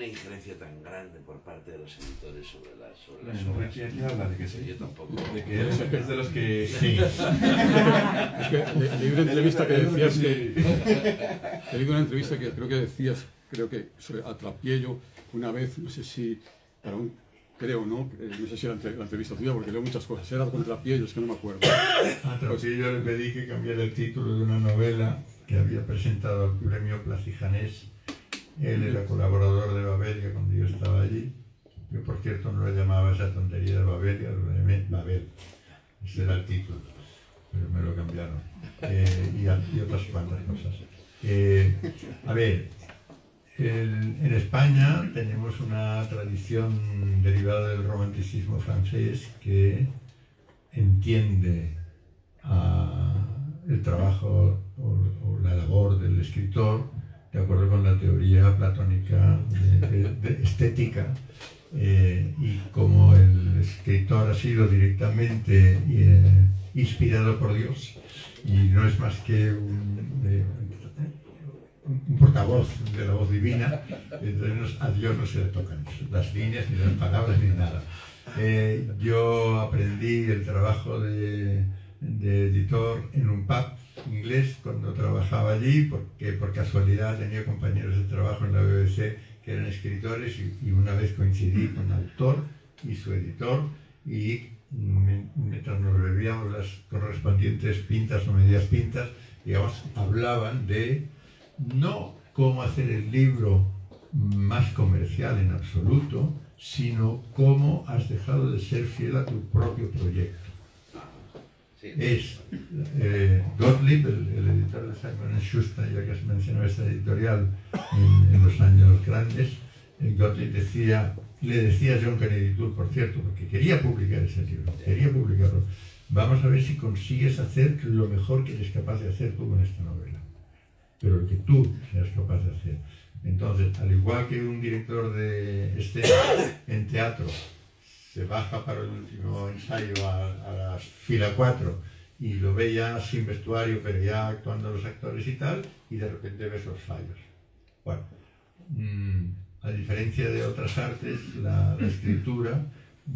injerencia tan grande por parte de los editores sobre las obras. ¿Quién habla de que sí? Yo tampoco. De que él es de los que... Sí. Es que leí una entrevista que decías leí una entrevista que creo que decías, sobre Atrapiello, una vez, no sé si, creo, ¿no? No sé si era la entrevista tuya, porque leo muchas cosas. Era con Trapiello, es que no me acuerdo. A Trapiello le pedí que cambiara el título de una novela que había presentado al premio Placijanés. Él era colaborador de Babelia cuando yo estaba allí. Yo, por cierto, no le llamaba esa tontería de Babelia, lo llamé Babel. Ese era el título, pero me lo cambiaron. Y otras cuantas cosas. A ver, en España tenemos una tradición derivada del romanticismo francés que entiende el trabajo o la labor del escritor de acuerdo con la teoría platónica de estética, y como el escritor ha sido directamente inspirado por Dios y no es más que un portavoz de la voz divina, entonces a Dios no se le tocan las líneas, ni las palabras, ni nada. Yo aprendí el trabajo de editor en un pub inglés cuando trabajaba allí, porque por casualidad tenía compañeros de trabajo en la BBC que eran escritores, y una vez coincidí con el autor y su editor, y mientras nos bebíamos las correspondientes pintas o medias pintas, digamos, hablaban de no cómo hacer el libro más comercial en absoluto, sino cómo has dejado de ser fiel a tu propio proyecto. Sí. Es Gottlieb, el editor de Simon & Schuster, ya que has mencionado esta editorial en los años grandes, Gottlieb le decía a John Kennedy Toole, por cierto, porque quería publicar ese libro, quería publicarlo, vamos a ver si consigues hacer lo mejor que eres capaz de hacer tú con esta novela, pero lo que tú seas capaz de hacer. Entonces, al igual que un director de escena en teatro se baja para el último ensayo a la fila 4 y lo ve ya sin vestuario, pero ya actuando los actores y tal, y de repente ves los fallos. Bueno, a diferencia de otras artes, la escritura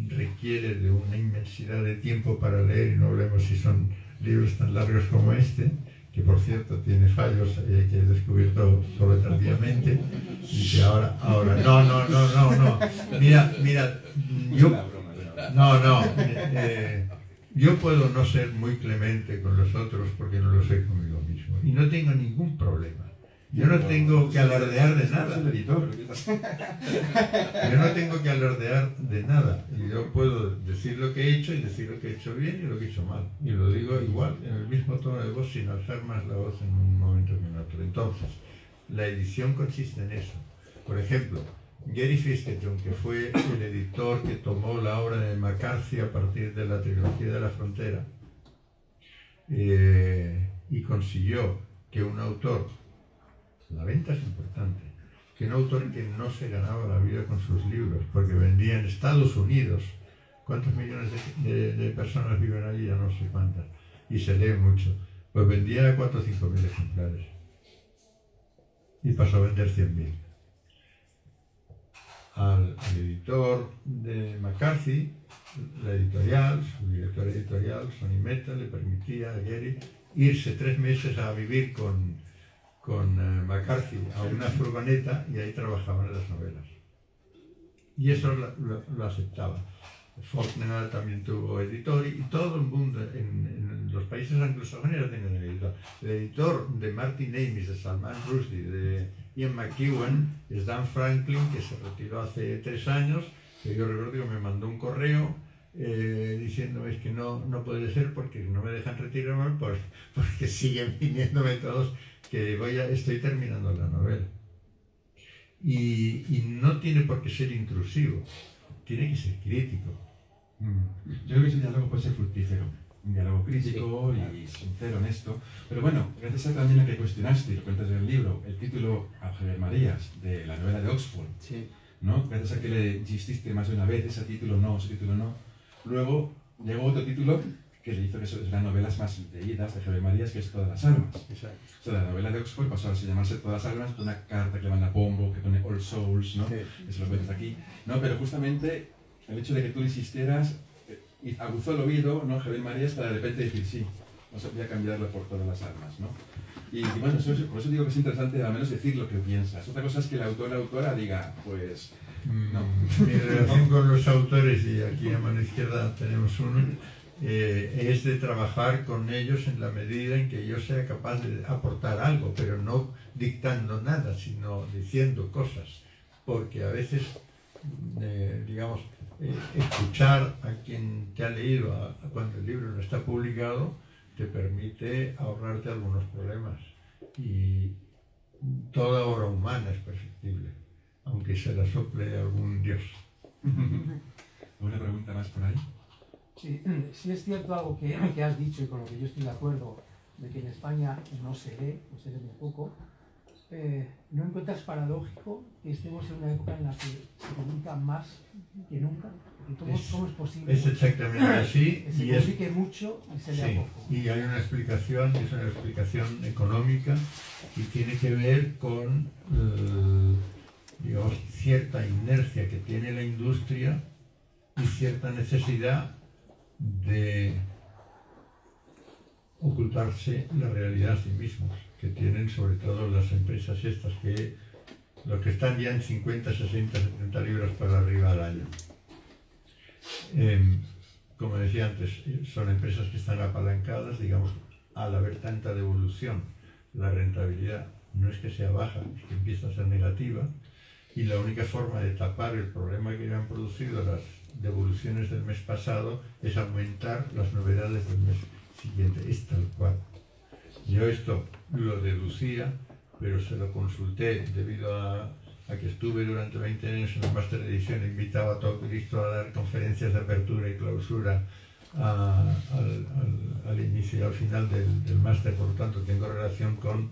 requiere de una inmensidad de tiempo para leer, y no hablemos si son libros tan largos como este, que por cierto tiene fallos que he descubierto solo tardíamente, y que ahora no, mira, yo puedo no ser muy clemente con los otros porque no lo soy conmigo mismo, y no tengo ningún problema. Yo no tengo que alardear de nada. Yo no tengo que alardear de nada. Yo puedo decir lo que he hecho y decir lo que he hecho bien y lo que he hecho mal. Y lo digo igual, en el mismo tono de voz, sin alzar más la voz en un momento que en otro. Entonces, la edición consiste en eso. Por ejemplo, Gary Fiskerton, que fue el editor que tomó la obra de McCarthy a partir de la trilogía de la frontera, y consiguió que un autor, la venta es importante, que un autor que no se ganaba la vida con sus libros, porque vendía en Estados Unidos, ¿cuántos millones de personas viven allí? Ya no sé cuántas, y se lee mucho, pues vendía 4 o 5 mil ejemplares, y pasó a vender 100.000. Al editor de McCarthy, la editorial, su director editorial, Sony Meta, le permitía a Gary irse 3 meses a vivir con McCarthy a una furgoneta, y ahí trabajaban las novelas. Y eso lo aceptaba. Faulkner también tuvo editor, y todo el mundo en los países anglosajones ya tenían el editor. El editor de Martin Amis, de Salman Rushdie, de Ian McEwan, es Dan Franklin, que se retiró hace 3 años, que yo recuerdo que me mandó un correo diciéndome que no puede ser porque no me dejan retirarme, porque siguen viniéndome todos, que estoy terminando la novela. Y no tiene por qué ser intrusivo, tiene que ser crítico. Yo creo que ese diálogo puede ser fructífero, un diálogo crítico y sincero, honesto. Pero bueno, gracias a también a que cuestionaste, y lo cuentas en el libro, el título a Javier Marías de la novela de Oxford, ¿no? Gracias a que le insististe más de una vez, ese título no. Luego llegó otro título que le hizo que es las novelas más leídas de Javier Marías, que es Todas las armas. Exacto. O sea, la novela de Oxford pasó a llamarse Todas las armas, con una carta que le manda a Pombo, que pone All Souls, ¿no? Que se lo cuentas aquí. No, pero justamente el hecho de que tú le insistieras y aguzó el oído, ¿no? Javier Marías, para de repente decir sí, vamos a cambiarlo por Todas las armas, ¿no? Y bueno, por eso digo que es interesante al menos decir lo que piensas. Otra cosa es que el autor o la autora diga, pues, no. Mi relación con los autores, y aquí a mano izquierda tenemos uno, es de trabajar con ellos en la medida en que yo sea capaz de aportar algo, pero no dictando nada, sino diciendo cosas, porque a veces, digamos, escuchar a quien te ha leído cuando el libro no está publicado te permite ahorrarte algunos problemas, y toda obra humana es perfectible, aunque se la sople algún dios. ¿Una pregunta más por ahí? Sí, sí es cierto algo que has dicho y con lo que yo estoy de acuerdo, de que en España no se lee muy poco. ¿No encuentras paradójico que estemos en una época en la que se publica más que nunca? ¿Cómo es posible? Es exactamente así. Que se publique mucho y se lea poco. Y hay una explicación, es una explicación económica, y tiene que ver con digamos, cierta inercia que tiene la industria y cierta necesidad de ocultarse la realidad a sí mismos, que tienen sobre todo las empresas estas, que los que están ya en 50, 60, 70 libros para arriba al año. Como decía antes, son empresas que están apalancadas, digamos, al haber tanta devolución, la rentabilidad no es que sea baja, es que empieza a ser negativa, y la única forma de tapar el problema que han producido las devoluciones del mes pasado es aumentar las novedades del mes siguiente. Es tal cual. Yo esto lo deducía, pero se lo consulté debido a que estuve durante 20 años en el máster de edición, invitaba a todo Cristo a dar conferencias de apertura y clausura al inicio y al final del máster. Por lo tanto, tengo relación con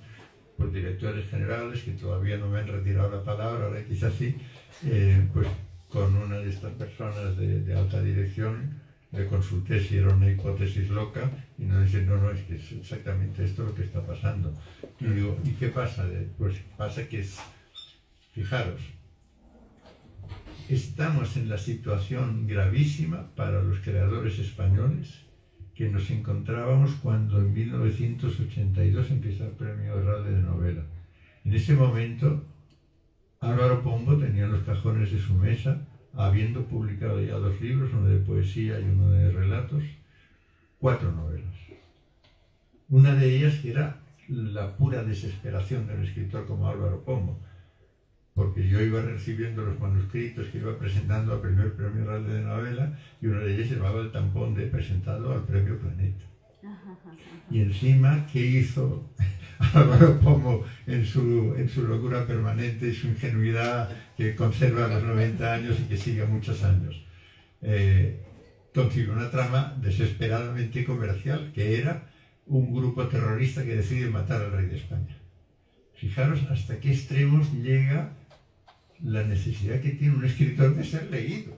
directores generales, que todavía no me han retirado la palabra, ahora quizás sí, pues con una de estas personas de alta dirección le consulté si era una hipótesis loca y no dice, no, es que es exactamente esto lo que está pasando. Y digo, ¿y qué pasa? Pues pasa que fijaros, estamos en la situación gravísima para los creadores españoles que nos encontrábamos cuando en 1982 empieza el Premio Herralde de Novela. En ese momento, Álvaro Pombo tenía en los cajones de su mesa, habiendo publicado ya 2 libros, uno de poesía y uno de relatos, 4 novelas. Una de ellas que era la pura desesperación de un escritor como Álvaro Pombo, porque yo iba recibiendo los manuscritos que iba presentando al primer Premio Herralde de Novela, y uno de ellos llevaba el tampón de presentado al Premio Planeta. Y encima, ¿qué hizo Álvaro Pombo en su locura permanente y su ingenuidad que conserva a los 90 años y que sigue muchos años? Consiguió una trama desesperadamente comercial, que era un grupo terrorista que decide matar al rey de España. Fijaros hasta qué extremos llega la necesidad que tiene un escritor de ser leído.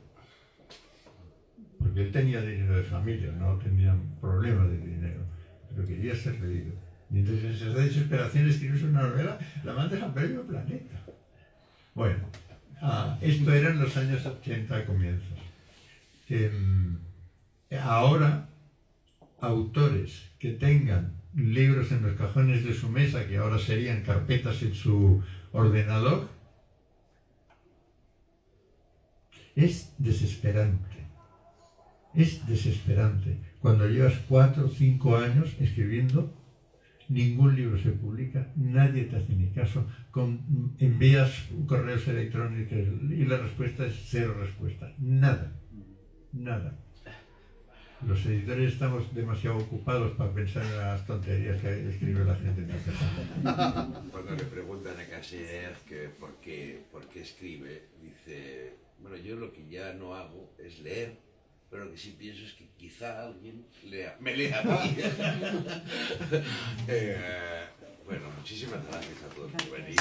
Porque él tenía dinero de familia, no tenía problema de dinero, pero quería ser leído. Y entonces esa desesperación de escribirse una novela la mandas al Premio Planeta. Bueno, esto era en los años 80 comienzos. Ahora, autores que tengan libros en los cajones de su mesa, que ahora serían carpetas en su ordenador, es desesperante. Es desesperante. Cuando llevas 4 o 5 años escribiendo, ningún libro se publica, nadie te hace ni caso, envías correos electrónicos y la respuesta es 0 respuesta. Nada. Nada. Los editores estamos demasiado ocupados para pensar en las tonterías que escribe la gente. Cuando le preguntan a Cassirer que por qué escribe, dice, bueno, yo lo que ya no hago es leer, pero lo que sí pienso es que quizá alguien me lea a mí. Bueno, muchísimas gracias a todos por venir.